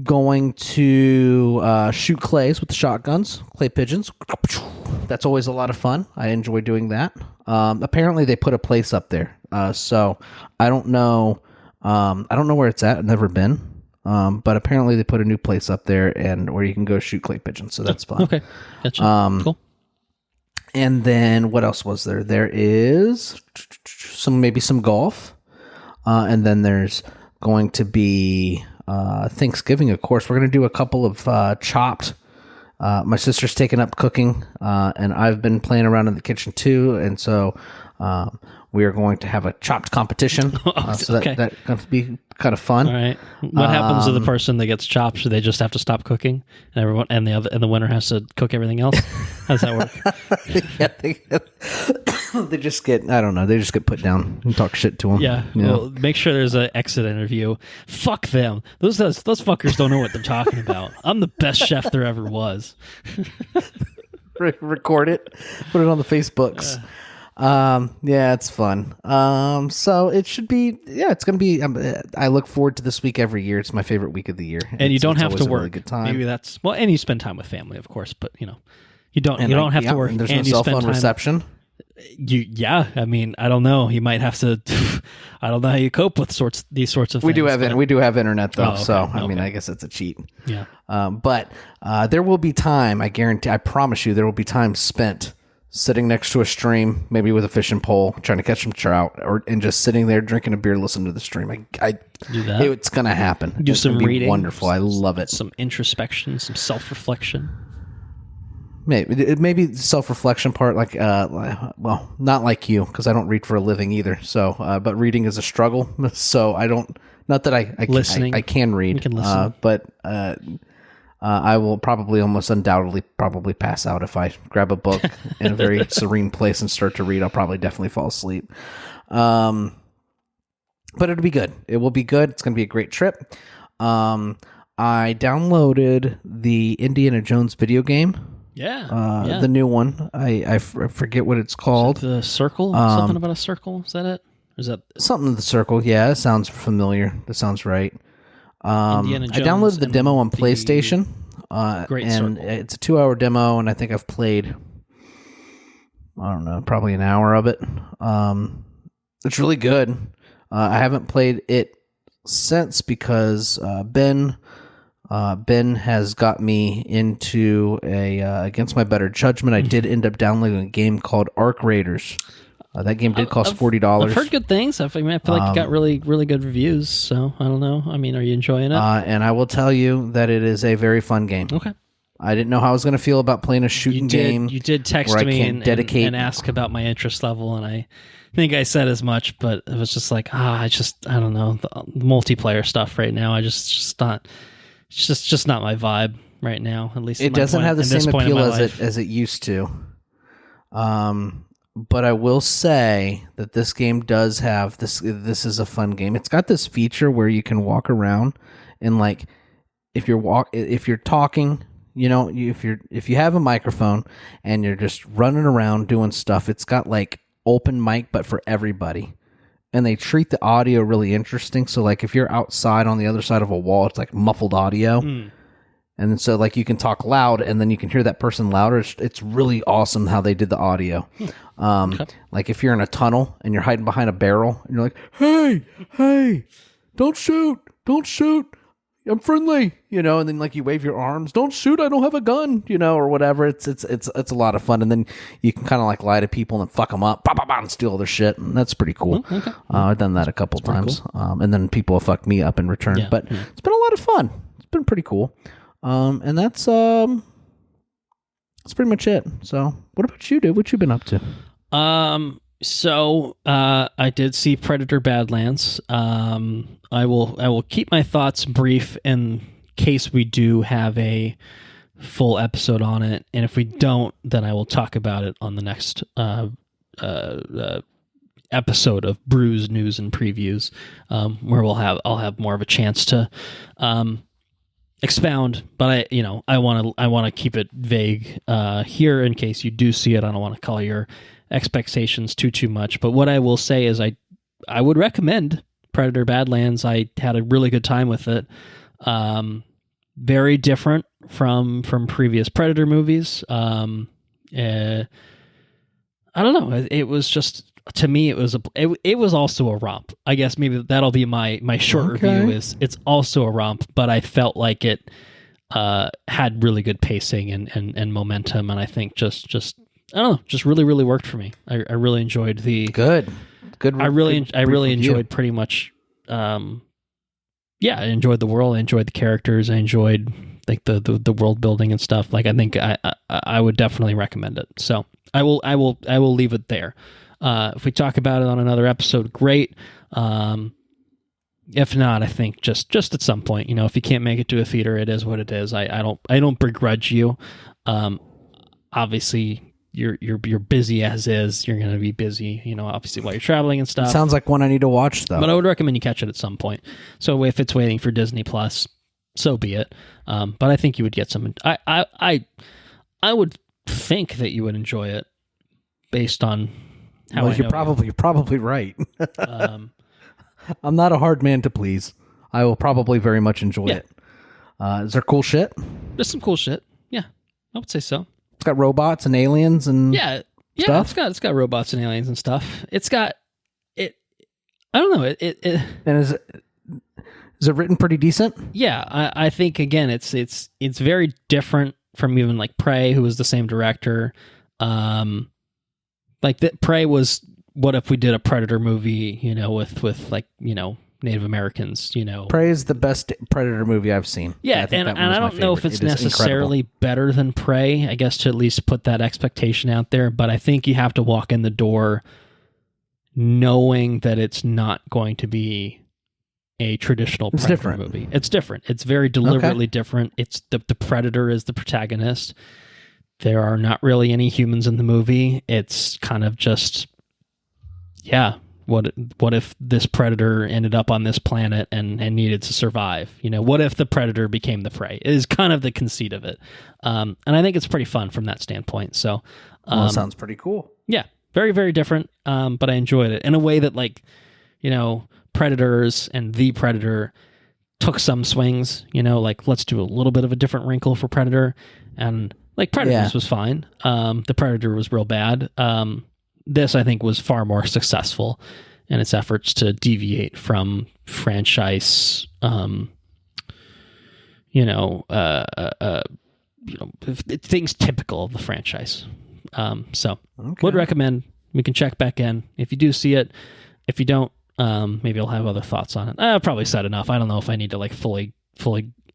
Going to shoot clays with the shotguns, clay pigeons. That's always a lot of fun. I enjoy doing that. Apparently they put a place up there. So I don't know. I don't know where it's at. I've never been. But apparently they put a new place up there where you can go shoot clay pigeons. So that's fun. Okay. Gotcha. Cool. And then what else was there? There is maybe some golf. And then there's going to be Thanksgiving, of course. We're going to do a couple of chopped. My sister's taken up cooking, and I've been playing around in the kitchen too. And so we are going to have a chopped competition. So Okay. that's going to be kind of fun. All right. What happens to the person that gets chopped? Do they just have to stop cooking, and everyone and the winner has to cook everything else? How does that work? Yeah, they just get, I don't know, they just get put down and talk shit to them. Yeah. Well, make sure there's an exit interview. Fuck them. Those fuckers don't know what they're talking about. I'm the best chef there ever was. Record it, put it on the Facebooks. Yeah, it's fun. So it should be, it's going to be, I look forward to this week every year. It's my favorite week of the year. And you don't have to always a work. really good time. Maybe that's, well, and you spend time with family, of course, but you don't have to work. And there's and no you cell spend phone time. reception. I mean, I don't know. You might have to. I don't know how you cope with these sorts of things. We do have internet though, Oh, okay, so I mean, okay. I guess it's a cheat. Yeah. But there will be time. I guarantee. I promise you, there will be time spent sitting next to a stream, maybe with a fishing pole, trying to catch some trout, and just sitting there drinking a beer, listening to the stream. Do that. It's gonna happen. Do It's some gonna be reading. wonderful. I love it. Some introspection, some self-reflection. Maybe the self-reflection part, well, not like you, because I don't read for a living either. So, but reading is a struggle. So I don't. Not that I Listening. I can read. You can listen. But I will probably almost undoubtedly probably pass out if I grab a book in a very serene place and start to read. I'll probably definitely fall asleep. But it'll be good. It will be good. It's going to be a great trip. I downloaded the Indiana Jones video game. Yeah. The new one. I forget what it's called. The circle. Something about a circle. Is that it? Is that Something the circle. Yeah, it sounds familiar. That sounds right. Indiana I Jones downloaded the and demo on the PlayStation. Great and Circle. it's a 2-hour demo, and I think I've played, I don't know, probably an hour of it. It's really good. I haven't played it since because Ben has got me into against my better judgment. I did end up downloading a game called Arc Raiders. That game did cost $40. I've heard good things. I feel like it got really, really good reviews. So I don't know. I mean, are you enjoying it? And I will tell you that it is a very fun game. Okay. I didn't know how I was going to feel about playing a shooting game. You did text where I me can't dedicate- and ask about my interest level, and I think I said as much, but it was just like, I don't know, the multiplayer stuff right now. It's just not my vibe right now. At least It doesn't have the same appeal life. as it used to. But I will say that this game does have this. This is a fun game. It's got this feature where you can walk around and if you're talking, if you have a microphone and you're just running around doing stuff, it's got open mic but for everybody. And they treat the audio really interesting. So if you're outside on the other side of a wall, it's muffled audio. And then so you can talk loud and then you can hear that person louder. It's really awesome how they did the audio. Okay. If you're in a tunnel and you're hiding behind a barrel and you're like, hey, don't shoot, I'm friendly, and then you wave your arms, don't shoot, I don't have a gun, or whatever. It's a lot of fun. And then you can kind of lie to people and fuck them up, and steal their shit. And that's pretty cool. Okay. I've done that a couple times. And then people have fucked me up in return. Yeah, But it's been a lot of fun. It's been pretty cool. And that's pretty much it. So what about you, dude? What you been up to? So I did see Predator Badlands. I will keep my thoughts brief in case we do have a full episode on it, and if we don't, then I will talk about it on the next episode of Brews News and Previews, where I'll have more of a chance to expound. But I want to keep it vague here in case you do see it. I don't want to call your expectations too much. But what I will say is I would recommend Predator Badlands. I had a really good time with it. Very different from previous Predator movies. I don't know. It was just, to me, it was also a romp. I guess maybe that'll be my short review. It's also a romp, but I felt like it had really good pacing and momentum, and I think just I don't know, just really, really worked for me. I really enjoyed the good. I really enjoyed pretty much. I enjoyed the world. I enjoyed the characters. I enjoyed like the world building and stuff. Like I think I would definitely recommend it. So I will leave it there. If we talk about it on another episode, great. If not, I think just at some point, if you can't make it to a theater, it is what it is. I don't begrudge you. Obviously you're busy as is. You're going to be busy, obviously while you're traveling and stuff. Sounds like one I need to watch though. But I would recommend you catch it at some point. So if it's waiting for Disney Plus, so be it. But I think you would get some. I would think that you would enjoy it based on how I know you're probably right. I'm not a hard man to please. I will probably very much enjoy it. Is there cool shit? There's some cool shit. Yeah, I would say so. It's got robots and aliens and stuff? It's got robots and aliens and stuff. It's got it. I don't know. It and is it written pretty decent? Yeah, I think again it's very different from even like Prey, who was the same director. Like that Prey was, what if we did a Predator movie, with like, Native Americans, Prey is the best Predator movie I've seen. Yeah, and I don't know if it's necessarily better than Prey, I guess, to at least put that expectation out there, but I think you have to walk in the door knowing that it's not going to be a traditional Predator movie. It's different. It's very deliberately different. It's the Predator is the protagonist. There are not really any humans in the movie. It's kind of just, what if this predator ended up on this planet and needed to survive? What if the predator became the prey? It is kind of the conceit of it. And I think it's pretty fun from that standpoint. So, that sounds pretty cool. Yeah, very, very different. But I enjoyed it in a way that, like, Predators and The Predator took some swings, like let's do a little bit of a different wrinkle for Predator. And like Predators was fine. The Predator was real bad. This, I think, was far more successful in its efforts to deviate from franchise, things typical of the franchise. Would recommend. We can check back in if you do see it. If you don't, maybe I'll have other thoughts on it. I've probably said enough. I don't know if I need to like fully.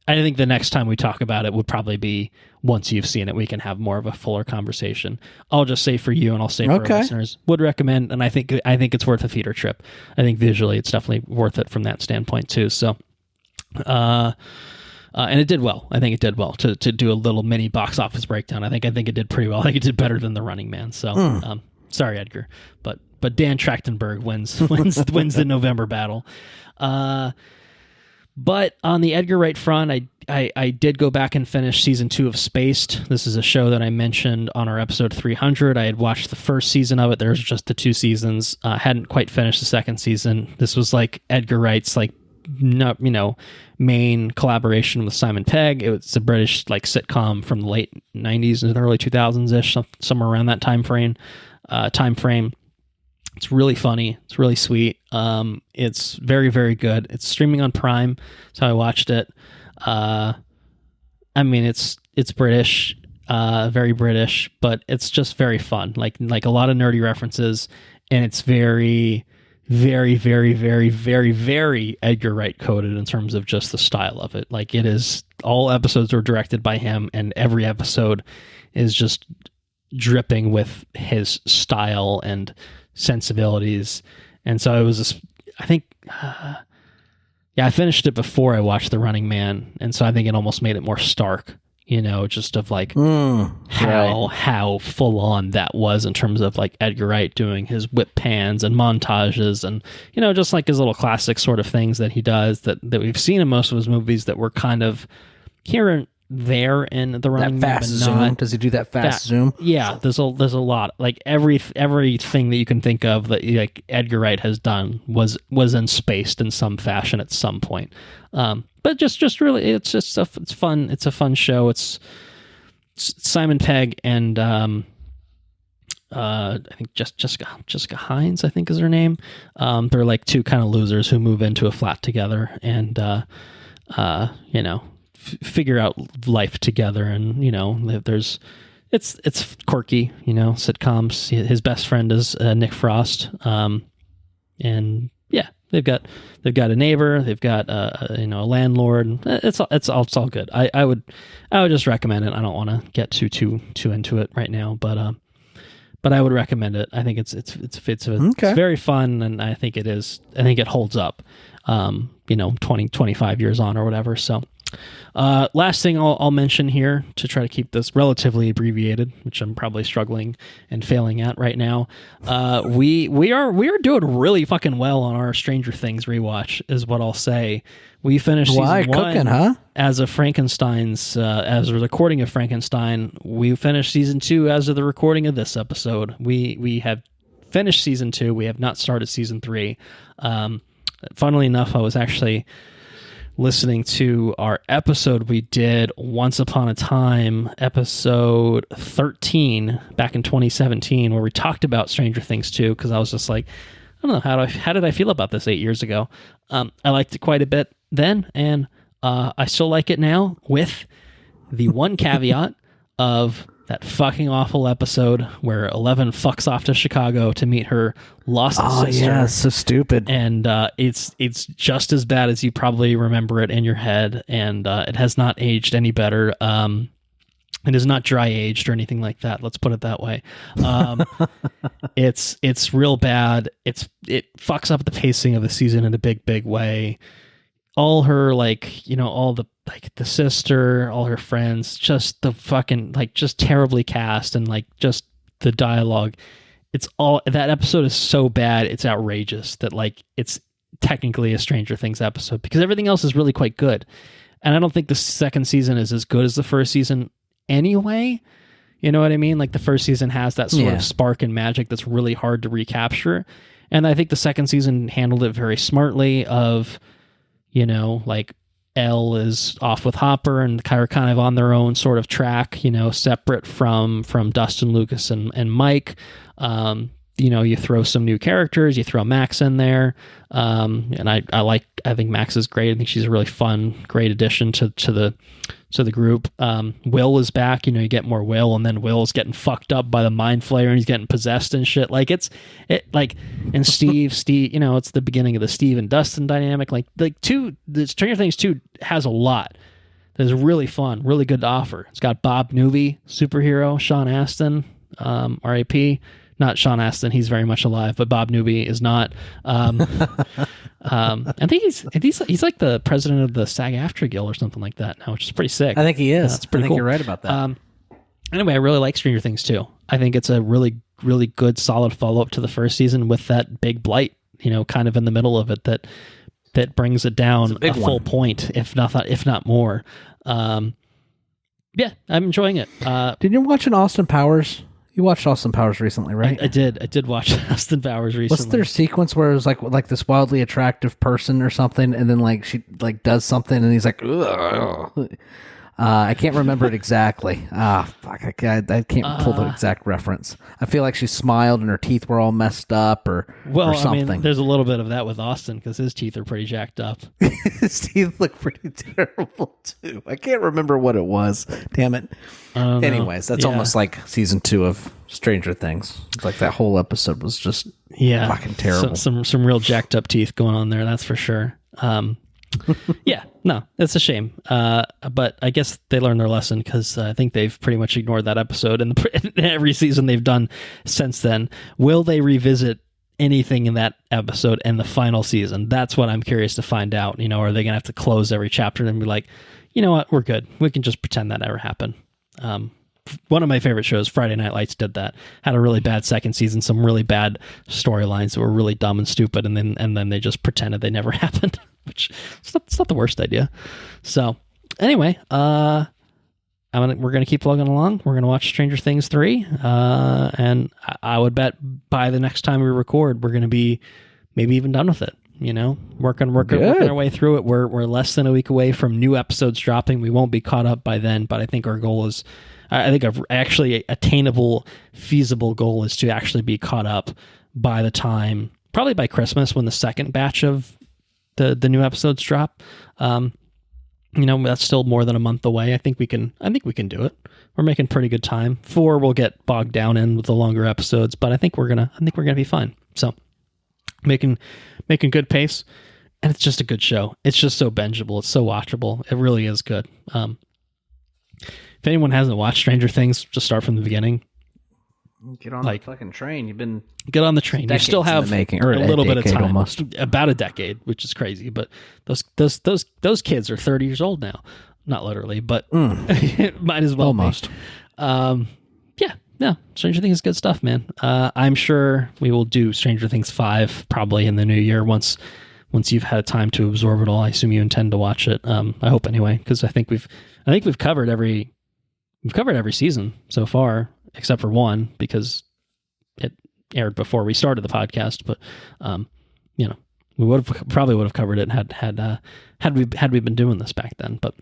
I think the next time we talk about it would probably be once you've seen it, we can have more of a fuller conversation. I'll just say for you, and I'll say for our listeners, would recommend, and I think it's worth a theater trip. I think visually it's definitely worth it from that standpoint too. So, and it did well. I think it did well to do a little mini box office breakdown. I think it did pretty well. I think it did better than The Running Man. So, sorry, Edgar, but Dan Trachtenberg wins the November battle. But on the Edgar Wright front, I did go back and finish season 2 of Spaced. This is a show that I mentioned on our episode 300. I had watched the first season of it. There's just the 2 seasons. Hadn't quite finished the second season. This was like Edgar Wright's main collaboration with Simon Pegg. It was a British like sitcom from the late 90s and early 2000s ish, somewhere around that time frame. It's really funny. It's really sweet. It's very, very good. It's streaming on Prime, so I watched it. It's British, very British, but it's just very fun. Like a lot of nerdy references, and it's very, very, very, very, very, very Edgar Wright coded in terms of just the style of it. Like it is, all episodes are directed by him, and every episode is just dripping with his style and sensibilities. And so it was I finished it before I watched The Running Man, and so I think it almost made it more stark, just of like how full on that was in terms of like Edgar Wright doing his whip pans and montages and just like his little classic sort of things that he does that we've seen in most of his movies that were kind of here and there in The Running Man. Fast zoom. Does he do that fast zoom? Yeah, there's a lot. Like everything that you can think of that like Edgar Wright has done was in Spaced in some fashion at some point. But just really, it's fun. It's a fun show. It's Simon Pegg and I think Jessica Hines, I think is her name. They're like two kind of losers who move into a flat together and figure out life together, and it's quirky, sitcoms. His best friend is Nick Frost, and yeah, they've got a neighbor, they've got a landlord. It's all good. I would just recommend it. I don't want to get too into it right now, but I would recommend it. I think it's very fun, and I think it holds up. 20, 25 years on or whatever. So, last thing I'll mention here to try to keep this relatively abbreviated, which I'm probably struggling and failing at right now. We are doing really fucking well on our Stranger Things rewatch, is what I'll say. We finished season 1 as a Frankenstein's, as a recording of Frankenstein. We finished season 2 as of the recording of this episode. We have finished season 2. We have not started season 3. Funnily enough, I was actually listening to our episode we did Once Upon a Time, episode 13, back in 2017, where we talked about Stranger Things 2, because I was just like, I don't know, how did I feel about this 8 years ago? I liked it quite a bit then, and I still like it now, with the one caveat of that fucking awful episode where Eleven fucks off to Chicago to meet her lost sister. Oh yeah, so stupid. And it's just as bad as you probably remember it in your head, and it has not aged any better. It is not dry aged or anything like that. Let's put it that way. It's real bad. It fucks up the pacing of the season in a big way. All her all the the sister, all her friends, just the fucking just terribly cast, and just the dialogue. It's all, that episode is so bad, it's outrageous that it's technically a Stranger Things episode, because everything else is really quite good. And I don't think the second season is as good as the first season anyway. You know what I mean? The first season has that sort of spark and magic that's really hard to recapture. And I think the second season handled it very smartly of, Elle is off with Hopper and they're kind of on their own sort of track, separate from Dustin, Lucas, and Mike. You throw some new characters, you throw Max in there. And I think Max is great. I think she's a really fun, great addition to the group. Will is back, you get more Will, and then Will's getting fucked up by the mind flayer and he's getting possessed and shit. And Steve, it's the beginning of the Steve and Dustin dynamic. The Stranger Things 2 has a lot that is really fun, really good to offer. It's got Bob Newby, superhero, Sean Astin, R.I.P. Not Sean Astin, he's very much alive, but Bob Newby is not. I think he's like the president of the SAG-AFTRA Guild or something like that now, which is pretty sick. I think he is. It's pretty cool. You're right about that. Anyway, I really like Stranger Things 2. I think it's a really, really good, solid follow-up to the first season with that big blight, kind of in the middle of it that brings it down a full point, if not more. Yeah, I'm enjoying it. Did you watch Austin Powers? You watched Austin Powers recently, right? I did watch Austin Powers recently. What's their sequence where it was like this wildly attractive person or something, and then she does something, and he's like, ugh. I can't remember it exactly. Fuck, I can't pull the exact reference. I feel like she smiled and her teeth were all messed up or something. I mean, there's a little bit of that with Austin because his teeth are pretty jacked up. His teeth look pretty terrible too. I can't remember what it was. Damn it. Anyways, that's almost like season 2 of Stranger Things. It's like that whole episode was just fucking terrible. Some real jacked up teeth going on there. That's for sure. Yeah, no, it's a shame. But I guess they learned their lesson because I think they've pretty much ignored that episode in every season they've done since then. Will they revisit anything in that episode in the final season? That's what I'm curious to find out. Are they going to have to close every chapter and be like, you know what, we're good. We can just pretend that never happened. One of my favorite shows, Friday Night Lights, did that. Had a really bad second season, some really bad storylines that were really dumb and stupid, and then they just pretended they never happened, which it's not the worst idea. So anyway, we're gonna keep plugging along. We're gonna watch Stranger Things 3, and I would bet by the next time we record, we're gonna be maybe even done with it. Working our way through it. We're less than a week away from new episodes dropping. We won't be caught up by then, but I think our goal is, I think a actually attainable, feasible goal is to actually be caught up by the time, probably by Christmas when the second batch of the new episodes drop. That's still more than a month away. I think we can do it. We're making pretty good time. 4 we'll get bogged down in with the longer episodes, but I think we're gonna be fine. So making good pace, and it's just a good show. It's just so bingeable. It's so watchable. It really is good. If anyone hasn't watched Stranger Things, just start from the beginning. Get on the fucking train. You've been get on the train. You still have a little bit of time, almost about a decade, which is crazy. But those kids are 30 years old now, not literally, but might as well almost. Stranger Things is good stuff, man. I'm sure we will do Stranger Things 5 probably in the new year once you've had time to absorb it all. I assume you intend to watch it. I hope anyway, because I think we've covered every season so far, except for one, because it aired before we started the podcast. But we probably would have covered it had we been doing this back then. But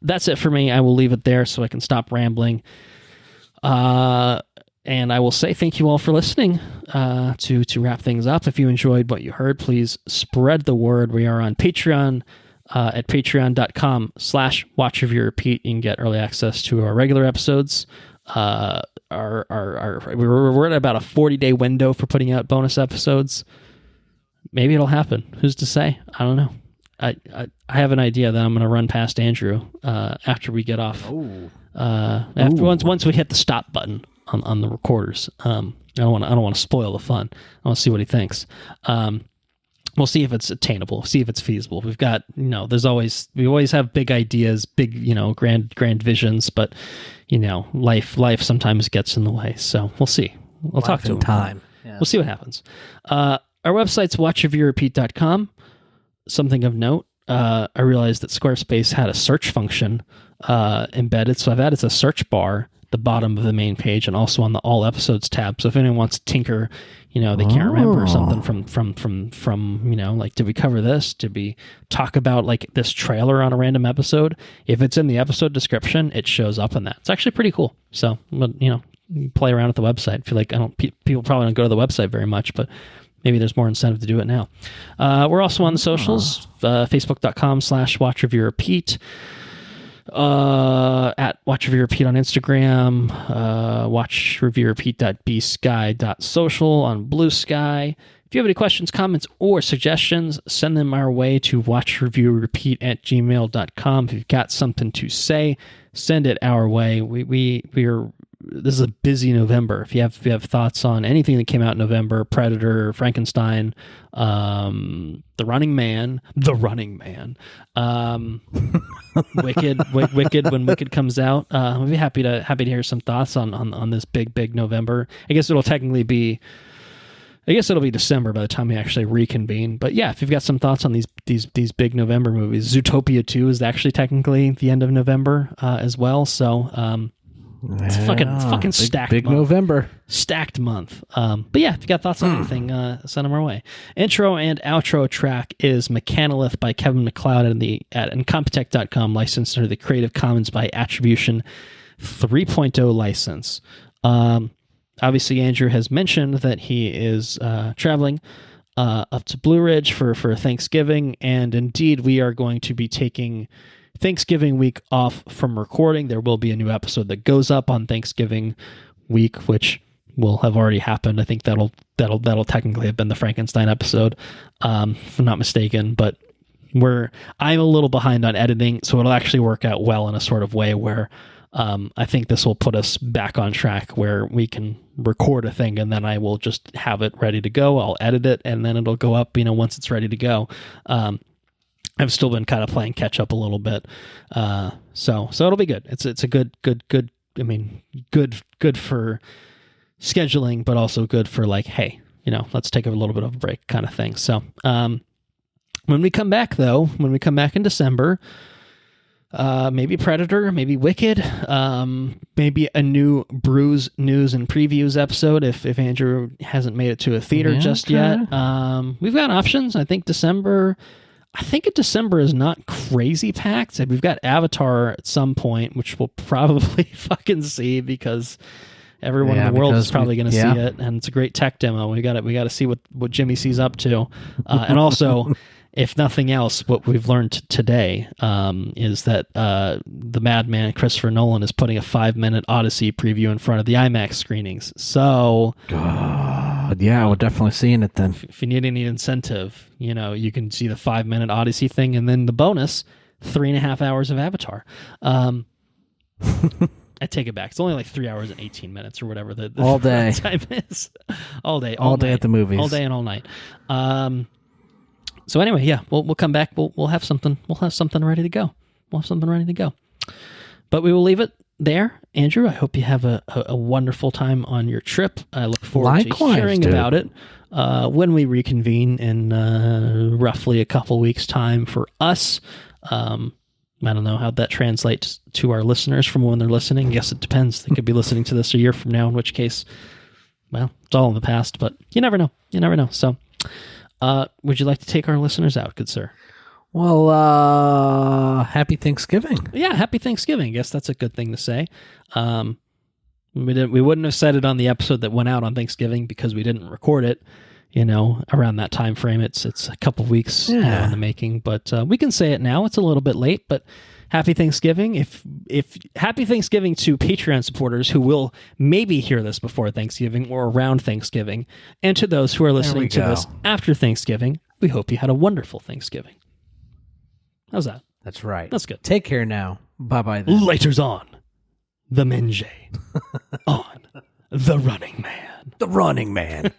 that's it for me. I will leave it there so I can stop rambling. And I will say thank you all for listening. To wrap things up, if you enjoyed what you heard, please spread the word. We are on Patreon. At patreon.com/watchreviewrepeat. You can get early access to our regular episodes. We're at about a 40-day window for putting out bonus episodes. Maybe it'll happen. Who's to say? I don't know. I have an idea that I'm going to run past Andrew after we get off. Once we hit the stop button on the recorders. I don't want to spoil the fun. I want to see what he thinks. We'll see if it's attainable, see if it's feasible. We've got, we always have big ideas, big, grand visions, but, life sometimes gets in the way. So we'll see. We'll talk to him. Time. Yeah. We'll see what happens. Our website's watchreviewrepeat.com. Something of note, I realized that Squarespace had a search function embedded. So I've added a search bar at the bottom of the main page and also on the all episodes tab. So if anyone wants to tinker, they can't remember something from like, did we cover this? Did we talk about like this trailer on a random episode? If it's in the episode description, it shows up in that. It's actually pretty cool. So, you play around with the website. I feel like people probably don't go to the website very much, but maybe there's more incentive to do it now. We're also on the socials, facebook.com/watchreviewrepeat. At watchreviewrepeat on Instagram, watchreviewrepeat.bsky.social on Blue Sky. If you have any questions, comments, or suggestions, send them our way to watchreviewrepeat@gmail.com. If you've got something to say, send it our way. This is a busy November. If you have thoughts on anything that came out in November, Predator, Frankenstein, The Running Man, Wicked when Wicked comes out, I'll be happy to hear some thoughts on this big November. I guess it'll be December by the time we actually reconvene. But yeah, if you've got some thoughts on these big November movies, Zootopia 2 is actually technically the end of November as well. So it's fucking stacked. Big month. November. Stacked month. But yeah, if you got thoughts on anything, send them our way. Intro and outro track is Mechanolith by Kevin MacLeod at Incompetech.com, licensed under the Creative Commons by Attribution 3.0 license. Obviously, Andrew has mentioned that he is traveling up to Blue Ridge for Thanksgiving, and indeed, we are going to be taking Thanksgiving week off from recording. There will be a new episode that goes up on Thanksgiving week, which will have already happened. I think that'll technically have been the Frankenstein episode, if I'm not mistaken. But I'm a little behind on editing, so it'll actually work out well in a sort of way where I think this will put us back on track where we can record a thing and then I will just have it ready to go. I'll edit it and then it'll go up, once it's ready to go. I've still been kind of playing catch up a little bit. So it'll be good. It's a good, I mean, good for scheduling, but also good for like, hey, let's take a little bit of a break kind of thing. So, when we come back in December, maybe Predator, maybe Wicked, maybe a new Brews News and Previews episode if Andrew hasn't made it to a theater just yet. We've got options. I think December is not crazy packed. We've got Avatar at some point, which we'll probably fucking see because everyone in the world is probably going to see it, and it's a great tech demo. We got to see what Jimmy C's up to, and also if nothing else, what we've learned today is that the madman Christopher Nolan is putting a 5-minute Odyssey preview in front of the IMAX screenings. So, yeah, we're definitely seeing it then. If you need any incentive, you can see the 5-minute Odyssey thing, and then the bonus, 3.5 hours of Avatar. I take it back. It's only like 3 hours and 18 minutes or whatever the all day time is. All day, all day night. At the movies, all day and all night. So anyway, yeah, we'll come back. We'll have something. We'll have something ready to go. But we will leave it there. Andrew, I hope you have a wonderful time on your trip. I look forward to hearing about it when we reconvene in roughly a couple weeks' time for us. I don't know how that translates to our listeners from when they're listening. I guess it depends. They could be listening to this a year from now, in which case, well, it's all in the past, but you never know. So, would you like to take our listeners out, good sir? Well, happy Thanksgiving. Yeah, happy Thanksgiving. I guess that's a good thing to say. We wouldn't have said it on the episode that went out on Thanksgiving because we didn't record it, around that time frame. It's a couple weeks in the making, but we can say it now. It's a little bit late, but happy Thanksgiving. If happy Thanksgiving to Patreon supporters who will maybe hear this before Thanksgiving or around Thanksgiving, and to those who are listening to this after Thanksgiving, we hope you had a wonderful Thanksgiving. How's that? That's right. That's good. Take care now. Bye-bye then. Laters on the Menjay on the Running Man. The Running Man.